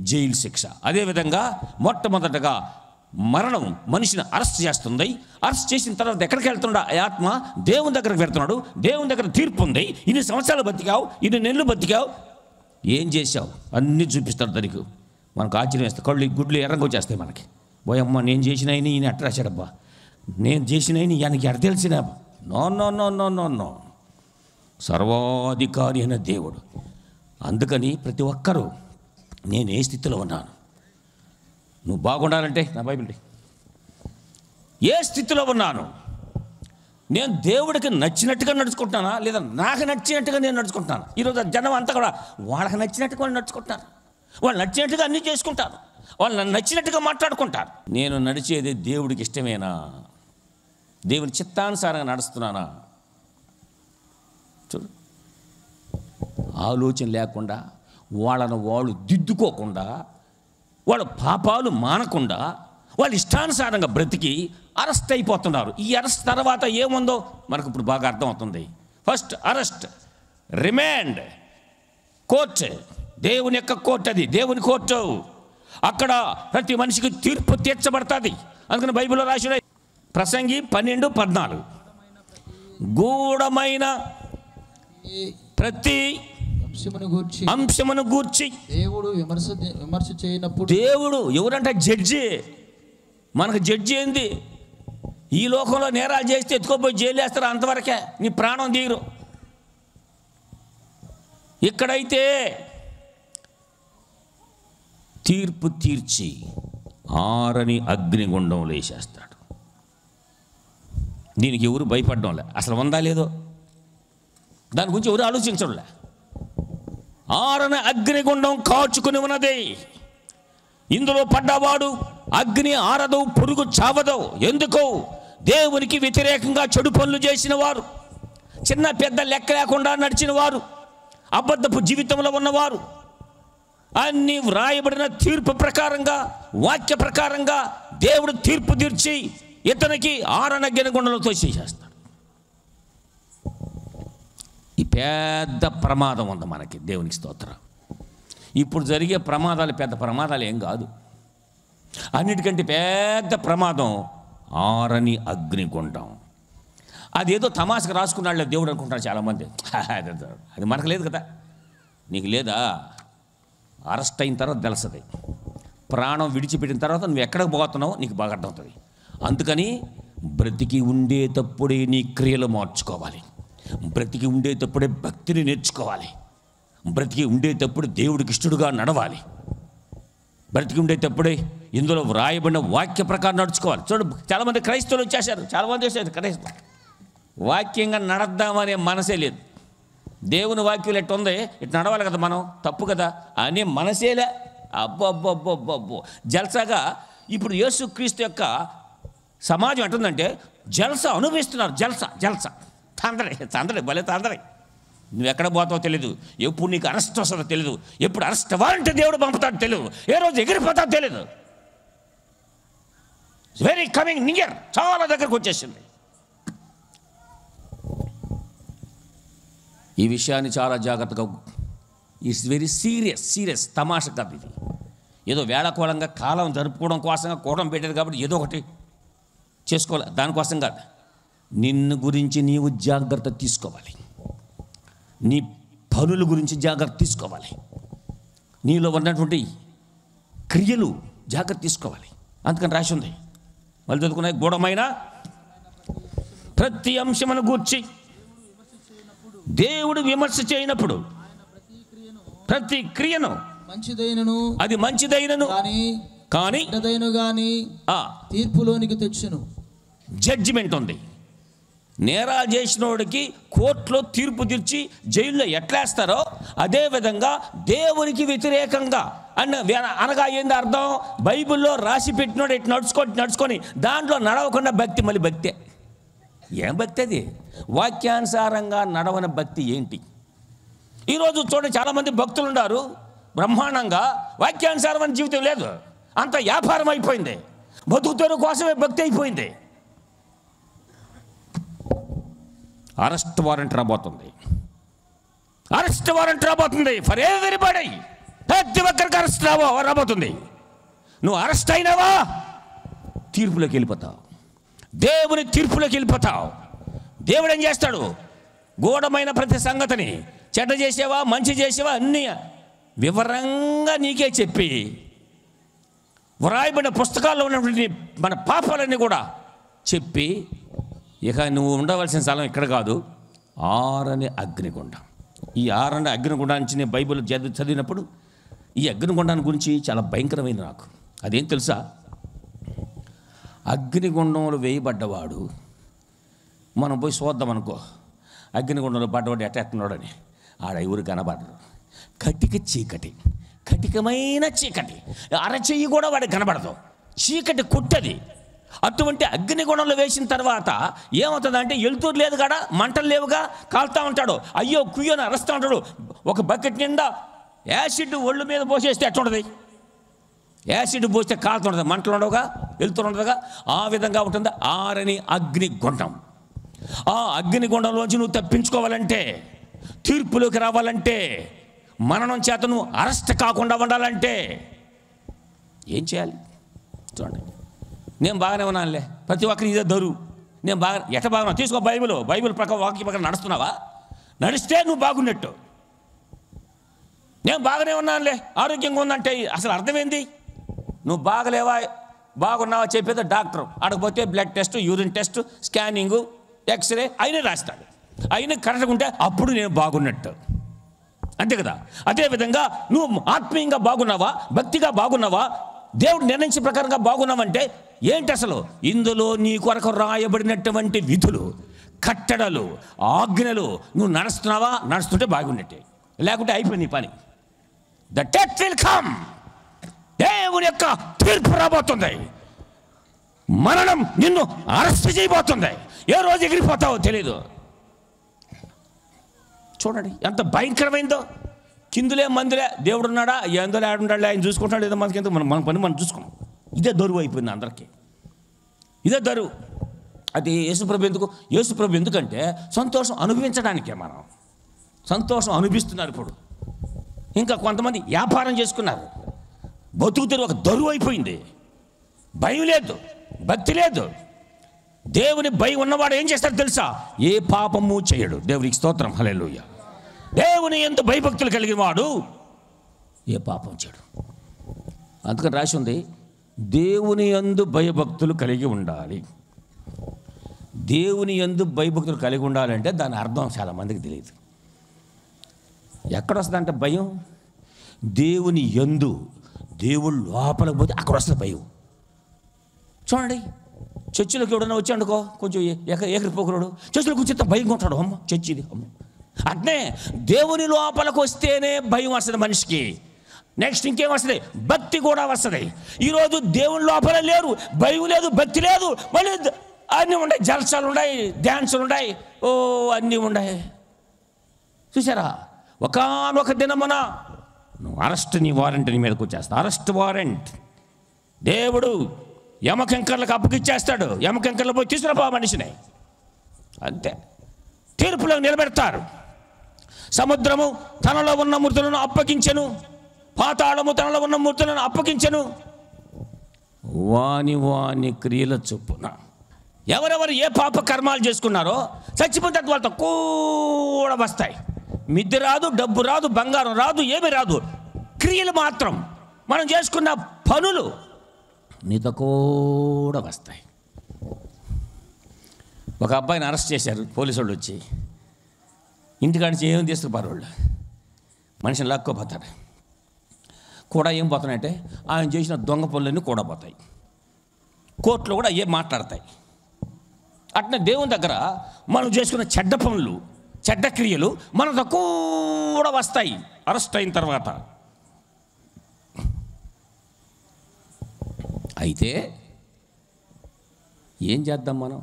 జైలు శిక్ష. అదేవిధంగా మొట్టమొదటగా మరణం మనిషిని అరెస్ట్ చేస్తుంది. అరెస్ట్ చేసిన తర్వాత ఎక్కడికి వెళ్తున్నాడు? ఆ ఆత్మ దేవుని దగ్గరకు వెళ్తున్నాడు. దేవుని దగ్గర తీర్పు ఉంది. ఇన్ని సంవత్సరాలు బతికావు, ఇన్ని నెలలు బతికావు, ఏం చేశావు అన్నీ చూపిస్తాడు. దానికి మనకు ఆశ్చర్యం వేస్తే కళ్ళు గుడ్లు ఎర్రంగా వచ్చేస్తాయి మనకి. పోయమ్మ, నేను చేసినవి ఈయన ఎట్ట రాశాడబ్బా, నేను చేసినవి ఈయనకి ఎట్ట తెలిసిన? No no no no no no సర్వాధికారి అయిన దేవుడు. అందుకని ప్రతి ఒక్కరూ, నేను ఏ స్థితిలో ఉన్నాను, నువ్వు బాగుండాలంటే నా బైబిల్, ఏ స్థితిలో ఉన్నాను, నేను దేవుడికి నచ్చినట్టుగా నడుచుకుంటున్నానా లేదా నాకు నచ్చినట్టుగా నేను నడుచుకుంటున్నాను? ఈరోజు జనం అంతా కూడా వాళ్ళకి నచ్చినట్టుగా వాళ్ళు నడుచుకుంటున్నారు, వాళ్ళు నచ్చినట్టుగా అన్నీ చేసుకుంటారు, వాళ్ళు నచ్చినట్టుగా మాట్లాడుకుంటారు. నేను నడిచేది దేవుడికి ఇష్టమేనా, దేవుని చిత్తానుసారంగా నడుస్తున్నానా? చూడు, ఆలోచన లేకుండా, వాళ్ళను వాళ్ళు దిద్దుకోకుండా, వాళ్ళ పాపాలు మానకుండా, వాళ్ళు ఇష్టానుసారంగా బ్రతికి అరెస్ట్ అయిపోతున్నారు. ఈ అరెస్ట్ తర్వాత ఏముందో మనకు ఇప్పుడు బాగా అర్థమవుతుంది. ఫస్ట్ అరెస్ట్, రిమాండ్, కోర్టు, దేవుని యొక్క కోర్టు, అది దేవుని కోర్టు. అక్కడ ప్రతి మనిషికి తీర్పు తీర్చబడుతుంది. అందుకని బైబిల్లో రాసిన ప్రసంగి 12:14, గూఢమైన ప్రతి అంశమును గూర్చి దేవుడు విమర్శ చేయనప్పుడు, దేవుడు ఎవరంటే జడ్జి. మనకు జడ్జి ఏంది? ఈ లోకంలో నేరాలు చేస్తే ఎత్తుకోపోయి జైలు వేస్తారు, అంతవరకే, నీ ప్రాణం తీరు. ఇక్కడైతే తీర్పు తీర్చి ఆరని అగ్నిగుండంలో వేసేస్తాడు. దీనికి ఎవరు భయపడడంలే, అసలు ఉందా లేదో దాని గురించి ఎవరు ఆలోచించడంలే. ఆరని అగ్నిగుండం కాచుకుని ఉన్నది. ఇందులో పడ్డవాడు అగ్ని ఆరదు, పురుగు చావదు. ఎందుకు? దేవునికి వ్యతిరేకంగా చెడు పనులు చేసిన వారు, చిన్న పెద్ద లెక్క లేకుండా నడిచిన వారు, అబద్ధపు జీవితంలో ఉన్నవారు, అన్ని వ్రాయబడిన తీర్పు ప్రకారంగా, వాక్య ప్రకారంగా దేవుడు తీర్పు తీర్చి ఇతనికి 6 అగ్నిగుండంలతో చేసేస్తాడు. ఈ పెద్ద ప్రమాదం ఉంది మనకి. దేవునికి స్తోత్రం. ఇప్పుడు జరిగే ప్రమాదాలు పెద్ద ప్రమాదాలు ఏం కాదు. అన్నిటికంటే పెద్ద ప్రమాదం 6 అగ్నిగుండం. అదేదో తమాషకు రాసుకున్నాళ్ళే దేవుడు అనుకుంటారు చాలామంది. అది మనకు లేదు కదా. నీకు లేదా? అరెస్ట్ అయిన తర్వాత తెలుస్తుంది. ప్రాణం విడిచిపెట్టిన తర్వాత నువ్వు ఎక్కడికి పోతున్నావో నీకు బాగా అర్థమవుతుంది. అందుకని బ్రతికి ఉండేటప్పుడే నీ క్రియలు మార్చుకోవాలి. బ్రతికి ఉండేటప్పుడే భక్తిని నేర్చుకోవాలి. బ్రతికి ఉండేటప్పుడు దేవుడికి ఇష్టడుగా నడవాలి. బ్రతికి ఉండేటప్పుడే ఇందులో వ్రాయబడిన వాక్య ప్రకారం నడుచుకోవాలి. చూడు, చాలామంది క్రైస్తవులు వచ్చేసారు, చాలామంది వచ్చారు క్రైస్తవులు. వాక్యంగా నడద్దామనే మనసే లేదు. దేవుని వాక్యం ఎట్టు ఉంది, ఇటు నడవాలి కదా మనం, తప్పు కదా అనే మనసేలే. అబ్బో జల్సాగా ఇప్పుడు యేసుక్రీస్తు యొక్క సమాజం ఎట్టుందంటే జల్సా అనుభవిస్తున్నారు. జల్సా తందరే భలే తందరే. నువ్వు ఎక్కడ పోతావో తెలీదు, ఎప్పుడు నీకు అరెస్ట్ వస్తుందో తెలీదు, ఎప్పుడు అరెస్ట్ అవ్వాలంటే దేవుడు పంపుతాడో తెలియదు, ఏ రోజు ఎగిరిపోతాడో తెలీదు. వెరీ కమింగ్ నియర్, చాలా దగ్గరకు వచ్చేసింది. ఈ విషయాన్ని చాలా జాగ్రత్తగా, ఇట్స్ వెరీ సీరియస్ తమాష కాదు ఇది. ఏదో వేళకోళంగా కాలం జరుపుకోవడం కోసంగా కూడం పెట్టారు కాబట్టి ఏదో ఒకటి చేసుకోవాలి, దానికోసం కాదు. నిన్ను గురించి నీవు జాగ్రత్త తీసుకోవాలి. నీ పనుల గురించి జాగ్రత్త తీసుకోవాలి. నీలో ఉన్నటువంటి క్రియలు జాగ్రత్త తీసుకోవాలి. అందుకని రాసి ఉంది, వాళ్ళు చదువుకునే గూఢమైన ప్రతి అంశమును గూర్చి దేవుడు విమర్శ చేయనప్పుడు ప్రతి క్రియను అది మంచిదైనను కానీ తీర్పులోనికి తెచ్చును. జడ్జిమెంట్ ఉంది. నేరాలు చేసినోడికి కోర్టులో తీర్పు తీర్చి జైల్లో ఎట్లేస్తారో అదేవిధంగా దేవునికి వ్యతిరేకంగా అనగా ఏంది అర్థం? బైబిల్లో రాసి పెట్టినోడు ఎటు నడుచుకొని దాంట్లో నడవకుండా భక్తి మళ్ళీ భక్తే. ఏం భక్తి అది? వాక్యానుసారంగా నడవని భక్తి ఏంటి? ఈరోజు చూడండి, చాలామంది భక్తులు ఉన్నారు, బ్రహ్మాండంగా వాక్యానుసారమైన జీవితం లేదు, అంత వ్యాపారం అయిపోయింది, బతుకుతెరు కోసమే భక్తి అయిపోయింది. అరెస్ట్ వారెంట్ రాబోతుంది ఫర్ ఎవ్రీబడీ. ప్రతి ఒక్కరికి అరెస్ట్ రాబోతుంది. నువ్వు అరెస్ట్ అయినావా తీర్పులోకి వెళ్ళిపోతావు, దేవుని తీర్పులోకి వెళ్ళిపోతావు. దేవుడు ఏం చేస్తాడు? గూఢమైన ప్రతి సంగతిని, చెడ్డ చేసేవా మంచి చేసేవా అన్నీ వివరంగా నీకే చెప్పి, వ్రాయబడిన పుస్తకాల్లో ఉన్నటువంటి మన పాపాలన్నీ కూడా చెప్పి, ఇక నువ్వు ఉండవలసిన స్థలం ఇక్కడ కాదు, 6 అగ్నిగుండం. ఈ 6 అగ్నిగుండాన్ని నేను బైబిల్ చదివినప్పుడు ఈ అగ్నిగుండాన్ని గురించి చాలా భయంకరమైన నాకు అదేం తెలుసా? అగ్నిగుండంలో వేయబడ్డవాడు, మనం పోయి చూద్దాం అనుకో, అగ్నిగుండంలో పడ్డవాడు ఎట్టెట్టున్నాడని ఆడ ఎవరు కనబడరు. కటికమైన చీకటి, అరచెయ్యి కూడా వాడికి కనబడదు, చీకటి కుట్టది. అటువంటి అగ్నిగుండంలో వేసిన తర్వాత ఏమవుతుందంటే వెలుతురు లేదు కాడ, మంటలు లేవుగా, కాలుతూ ఉంటాడు. అయ్యో కుయ్యని అరుస్తూ ఉంటాడు. ఒక బకెట్ నిండా యాసిడ్ ఒళ్ళు మీద పోసేస్తే ఎట్లుంటుంది? యాసిడ్ పోస్తే కాలుతుంటుంది, మంటలు ఉండవుగా, వెలుతురు ఉండదుగా. ఆ విధంగా ఉంటుంది 6 అగ్నిగుండం. ఆ అగ్నిగుండంలోంచి నువ్వు తప్పించుకోవాలంటే, తీర్పులోకి రావాలంటే, మరణం చేత నువ్వు అరెస్ట్ కాకుండా ఉండాలంటే ఏం చేయాలి? చూడండి, నేను బాగానే ఉన్నానులే, ప్రతి ఒక్కరి ఇదే దరువు, నేను బాగా బాగున్నా తీసుకో. బైబిల్ ప్రకారం వాక్య ప్రకారం నడుస్తున్నావా? నడిస్తే నువ్వు బాగున్నట్టు. నేను బాగానే ఉన్నానులే, ఆరోగ్యంగా ఉందంటే అసలు అర్థమైంది? నువ్వు బాగున్నావా చెప్పేది డాక్టర్. అడగపోతే blood test, urine test, scanning, X ray అయినా రాస్తాడు. అయినా కరెక్ట్గా ఉంటే అప్పుడు నేను బాగున్నట్టు, అంతే కదా. అదేవిధంగా నువ్వు ఆత్మీయంగా బాగున్నావా, భక్తిగా బాగున్నావా, దేవుడు నిర్ణయించిన ప్రకారంగా బాగున్నావంటే ఏంటి అసలు? ఇందులో నీ కొరకు రాయబడినటువంటి విధులు, కట్టడలు, ఆజ్ఞలు నువ్వు నడుస్తుంటే బాగున్నట్టే, లేకుంటే అయిపోయింది నీ పని. The death will come. దేవుని యొక్క తీర్పు రాబోతుంది. మరణం నిన్ను అరెస్ట్ చేయబోతుంది. ఏ రోజు ఎగిరిపోతావో తెలీదు. చూడండి ఎంత భయంకరమైందో. కిందులే మందులే, దేవుడు ఉన్నాడా, ఎందులో ఆడుండాలి, ఆయన చూసుకుంటాడు, ఏదో మనకి ఎందుకు, మన పని మనం చూసుకున్నాం. ఇదే దరువు అయిపోయింది అందరికీ, ఇదే దరువు. అది యేసుప్రభు ఎందుకంటే సంతోషం అనుభవించడానికే. మనం సంతోషం అనుభవిస్తున్నారు ఇప్పుడు. ఇంకా కొంతమంది వ్యాపారం చేసుకున్నారు. బతుకు తెరువు ఒక దరువు అయిపోయింది. భయం లేదు, భక్తి లేదు. దేవుని భయం ఉన్నవాడు ఏం చేస్తాడు తెలుసా? ఏ పాపము చేయడు. దేవునికి స్తోత్రం, హల్లెలూయా. దేవుని యందు భయభక్తులు కలిగిన వాడు ఏ పాపం చేయడు. అందుకని రాసి ఉంది, దేవుని యందు భయభక్తులు కలిగి ఉండాలి. దేవుని యందు భయభక్తులు కలిగి ఉండాలంటే దాని అర్థం చాలామందికి తెలియదు. ఎక్కడొస్తుందంటే భయం, దేవుని యందు, దేవుడు లోపలికి పోతే అక్కడ వస్తుంది భయం. చూడండి, చర్చిలోకి ఎవడన్నా వచ్చి అనుకో, కొంచెం ఏకరిపోకురాడు, చర్చిలో కూర్చొని భయంగా ఉంటాడు. అమ్మ చర్చిది అమ్మ. అట్నే దేవుని లోపలికి వస్తేనే భయం వస్తుంది మనిషికి. నెక్స్ట్ ఇంకేం వస్తుంది? భక్తి కూడా వస్తుంది. ఈరోజు దేవుని లోపల లేరు, భయం లేదు, భక్తి లేదు. మళ్ళీ అన్నీ ఉన్నాయి, జల్సాలు ఉన్నాయి, డ్యాన్సులు ఉన్నాయి, అన్నీ ఉన్నాయి. చూసారా? ఒకానొక దినమున అరెస్ట్, నీ వారెంట్ నీ మీదకి వచ్చేస్తా. అరెస్ట్ వారెంట్ దేవుడు యమకంకర్లకు అప్పగిచ్చేస్తాడు. యమకంకర్లు పోయి తీసుకురాపో మనిషిని, అంతే. తీర్పులో నిలబెడతారు. సముద్రము తనలో ఉన్న మూర్తులను అప్పగించెను, పాతాళము తనలో ఉన్న మూర్తులను అప్పగించెను. వాని వాని క్రియల చొప్పున ఎవరెవరు ఏ పాప కర్మాలు చేసుకున్నారో చచ్చిపోతే వాళ్ళతో కూడా వస్తాయి. మిద్దె రాదు, డబ్బు రాదు, బంగారం రాదు, ఏమీ రాదు. క్రియలు మాత్రం, మనం చేసుకున్న పనులు నీతో కూడా వస్తాయి. ఒక అబ్బాయిని అరెస్ట్ చేశారు పోలీసు వాళ్ళు వచ్చి. ఇంటికాడ నుంచి ఏం తీసుకుపోరు వాళ్ళు, మనిషిని లాక్కోపోతారు. కూడా ఏం పోతున్నాయంటే ఆయన చేసిన దొంగ పనులన్నీ కూడా పోతాయి. కోర్టులో కూడా ఏం మాట్లాడతాయి. అట్నే దేవుని దగ్గర మనం చేసుకున్న చెడ్డ పనులు, చెడ్డ క్రియలు మనతో కూడా వస్తాయి అరెస్ట్ అయిన తర్వాత. అయితే ఏం చేద్దాం మనం?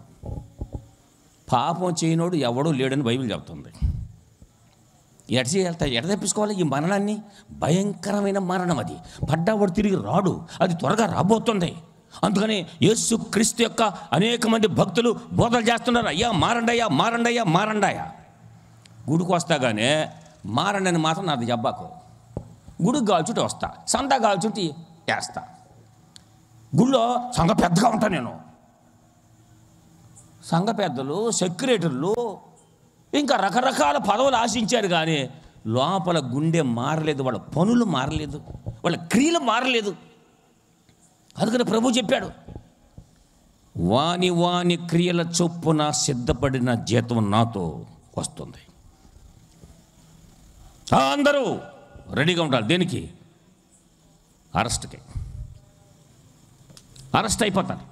పాపం చేయనోడు ఎవడూ లేడని బైబిల్ చెప్తుంది. ఎట తప్పించుకోవాలి ఈ మరణాన్ని? భయంకరమైన మరణం అది. పడ్డావాడు తిరిగి రాడు, అది త్వరగా రాబోతుంది. అందుకని యేసు క్రీస్తు యొక్క అనేక మంది భక్తులు బోధలు చేస్తున్నారు, అయ్యా మారండయ్యా, మారండయ్యా, మారండాయా. గుడికి వస్తాగానే మారండని మాత్రం నాది జబ్బాకు. గుడికి కాల్చుంటే వస్తా, సందా కాల్చుంటే వేస్తా. గుళ్ళో సంఘ పెద్దగా ఉంటాను నేను. సంఘ పెద్దలు, సెక్రటరీలు, ఇంకా రకరకాల పదవులు ఆశించారు, కానీ లోపల గుండె మారలేదు, వాళ్ళ పనులు మారలేదు, వాళ్ళ క్రియలు మారలేదు. అందుకని ప్రభు చెప్పాడు, వాని వాని క్రియల చొప్పున సిద్ధపడిన జీతం నాతో వస్తుంది. అందరూ రెడీగా ఉండాలి. దేనికి? అరెస్ట్కి. అరెస్ట్ అయిపోతారు.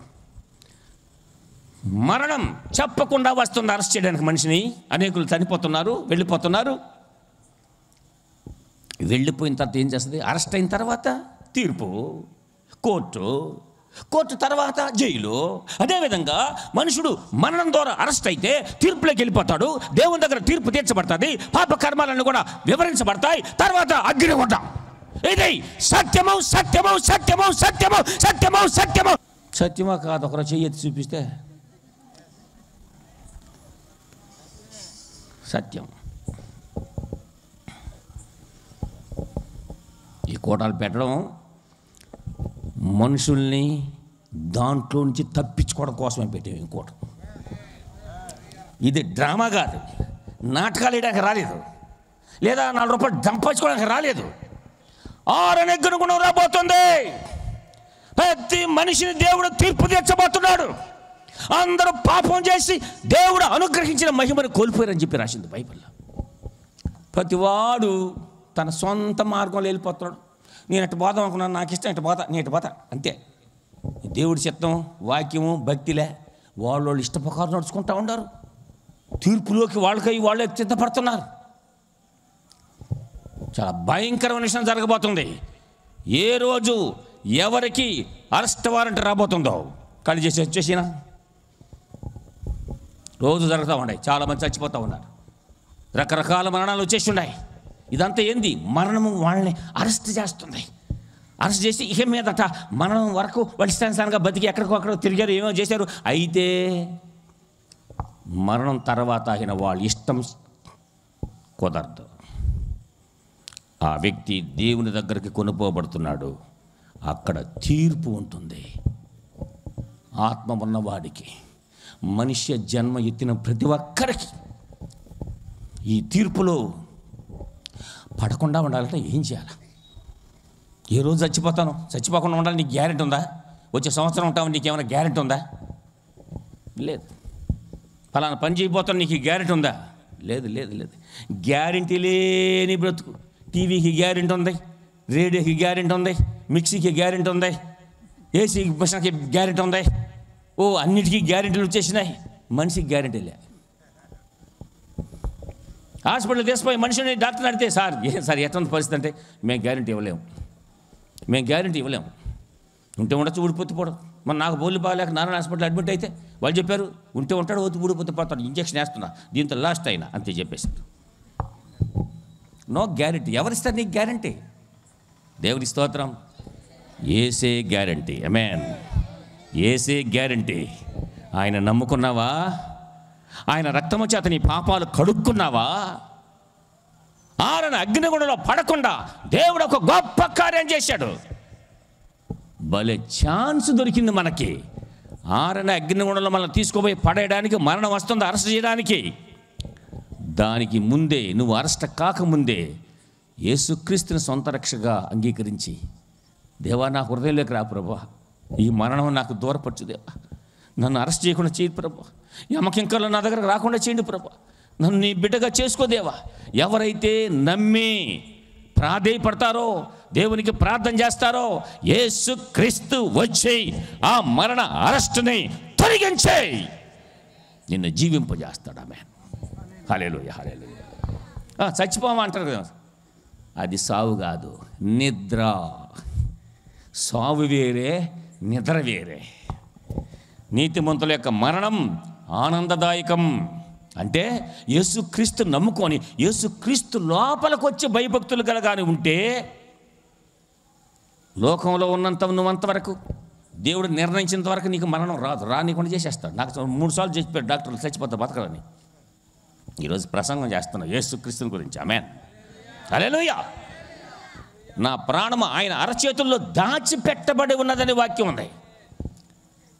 మరణం చెప్పకుండా వస్తుంది అరెస్ట్ చేయడానికి మనిషిని. అనేకులు చనిపోతున్నారు, వెళ్ళిపోతున్నారు. వెళ్ళిపోయిన తర్వాత ఏం చేస్తుంది? అరెస్ట్ అయిన తర్వాత తీర్పు, కోర్టు తర్వాత జైలు. అదేవిధంగా మనుషుడు మరణం ద్వారా అరెస్ట్ అయితే తీర్పులోకి వెళ్ళిపోతాడు. దేవుని దగ్గర తీర్పు తీర్చబడుతుంది. పాప కర్మాలన్నీ కూడా వివరించబడతాయి. తర్వాత అగ్నిగుండం. ఇది సత్యము, సత్యము, సత్యము, సత్యము, సత్యము, సత్యము. సత్యమా కాదు? ఒకరు చెయ్యి చూపిస్తే సత్యం. ఈ కోటాలు పెట్టడం మనుషుల్ని దాంట్లో నుంచి తప్పించుకోవడం కోసమే పెట్టాము. ఇంకోటి, ఇది డ్రామా కాదు, నాటకాలు వేయడానికి రాలేదు, లేదా 4 రూపాయలు దంపచ్చుకోవడానికి రాలేదు. ఆరనెగ్గును రాబోతుంది. ప్రతి మనిషిని దేవుడు తీర్పు తీర్చబోతున్నాడు. అందరూ పాపం చేసి దేవుడు అనుగ్రహించిన మహిమను కోల్పోయారని చెప్పి రాసింది బైబిల్లో. ప్రతివాడు తన సొంత మార్గంలో వెళ్ళిపోతున్నాడు. నేను ఎట్ట పోదాం అనుకున్నాను, నాకు ఇష్టం ఎట్ట పోతా, నేను ఎట్ట పోతా, అంతే. దేవుడి చిత్తం, వాక్యము, భక్తిలే వాళ్ళు ఇష్ట ప్రకారం నడుచుకుంటూ ఉన్నారు. తీర్పులోకి వాళ్ళే సిద్ధపడుతున్నారు. చాలా భయంకరమైన విషయం జరగబోతుంది. ఏ రోజు ఎవరికి అరెస్ట్ వారెంట్ రాబోతుందో కళ్ళు చేసి వచ్చేసినా రోజు జరుగుతూ ఉన్నాయి. చాలామంది చచ్చిపోతూ ఉన్నారు. రకరకాల మరణాలు వచ్చేసి ఉన్నాయి. ఇదంతా ఏంది? మరణము వాళ్ళని అరెస్ట్ చేస్తుంది. అరెస్ట్ చేసి ఇక మీదట మరణం వరకు వాళ్ళు ఇష్టానుసారంగా బతికి ఎక్కడికో తిరిగారు, ఏమో చేశారు. అయితే మరణం తర్వాత అయిన వాళ్ళ ఇష్టం కుదరదు. ఆ వ్యక్తి దేవుని దగ్గరికి కొనుక్కోబడుతున్నాడు. అక్కడ తీర్పు ఉంటుంది. ఆత్మ ఉన్నవాడికి, మనుష్య జన్మ ఎత్తిన ప్రతి ఒక్కరికి ఈ తీర్పులో పడకుండా ఉండాలంటే ఏం చేయాలి? ఏ రోజు చచ్చిపోతాను, చచ్చిపోకుండా ఉండాలి నీకు గ్యారెంటీ ఉందా? వచ్చే సంవత్సరం ఉంటావు నీకేమైనా గ్యారెంటీ ఉందా? లేదు. ఫలానా పని చేయబోతాను నీకు గ్యారెంటీ ఉందా? లేదు లేదు లేదు. గ్యారెంటీ లేని బ్రతుకు. టీవీకి గ్యారెంటీ ఉంది, రేడియోకి గ్యారెంటీ ఉంది, మిక్సీకి గ్యారెంటీ ఉంది, ఏసీ మిషన్కి గ్యారెంటీ ఉంది. అన్నిటికీ గ్యారెంటీలు వచ్చేసినాయి. మనిషికి గ్యారెంటీ లే. హాస్పిటల్ తీసిపోయి మనిషిని డాక్టర్ అడిగితే, సార్ సార్ ఎటువంటి పరిస్థితి అంటే, మేము గ్యారెంటీ ఇవ్వలేము, మేము గ్యారెంటీ ఇవ్వలేము. ఉంటే ఉండొచ్చు, ఊడిపోతే పోవడం. మరి నాకు బోళ్ళు బాగాలేక నారాయణ హాస్పిటల్ అడ్మిట్ అయితే వాళ్ళు చెప్పారు ఉంటే ఉంటాడు, ఊడిపోతే పోతాడు, ఇంజక్షన్ వేస్తున్నా, దీంతో లాస్ట్ అయినా అంతే చెప్పేశారు. No guarantee. ఎవరిస్తారు నీకు గ్యారెంటీ? దేవుని స్తోత్రం. ఏసే గ్యారెంటీ. ఆమేన్. ఏసే గ్యారెంటీ. ఆయన నమ్ముకున్నావా? ఆయన రక్తము చేత నీ పాపాలు కడుక్కున్నావా? ఆరన అగ్నిగుండంలో పడకుండా దేవుడు ఒక గొప్ప కార్యం చేశాడు. భలే ఛాన్స్ దొరికింది మనకి. ఆరన అగ్నిగుండంలో మనల్ని తీసుకుపోయి పడేయడానికి, మరణం వస్తుంది అరెస్ట్ చేయడానికి. దానికి ముందే, నువ్వు అరెస్ట్ కాకముందే యేసుక్రీస్తుని సొంత రక్షగా అంగీకరించి, దేవా నా హృదయంలోకి రా ప్రభా, ఈ మరణం నాకు దూరపరచు దేవా, నన్ను అరెస్ట్ చేయకుండా చేయి ప్రభా, యమకింకర్లు నా దగ్గరకు రాకుండా చేయండి ప్రభా, నన్ను నీ బిడ్డగా చేసుకోదేవా. ఎవరైతే నమ్మి ప్రాధేయపడతారో, దేవునికి ప్రార్థన చేస్తారో, యేసుక్రీస్తు వచ్చి ఆ మరణ అరెస్టుని తొలగించే నిన్ను జీవింపజేస్తాడు. ఆమేన్. హల్లెలూయా, హల్లెలూయా. చచ్చిపోమంటారు కదా, అది సావు కాదు, నిద్ర. సావు వేరే, నిద్ర వేరే. నీతిమంతుల యొక్క మరణం ఆనందదాయకం. అంటే యేసుక్రీస్తు నమ్ముకొని యేసుక్రీస్తు లోపలికి వచ్చి భయభక్తులు కలగాని ఉంటే, లోకంలో నువ్వంతవరకు దేవుడు నిర్ణయించినంత వరకు నీకు మరణం రాదు, రానికుండా చేసేస్తాడు. నాకు 3 సార్లు చెప్పాడు డాక్టర్లు, చచ్చిపోతా బతకలని. ఈరోజు ప్రసంగం చేస్తున్నాను యేసుక్రీస్తుని గురించి. ఆమేన్. హల్లెలూయా. నా ప్రాణము ఆయన అరచేతుల్లో దాచిపెట్టబడి ఉన్నదని వాక్యం ఉంది.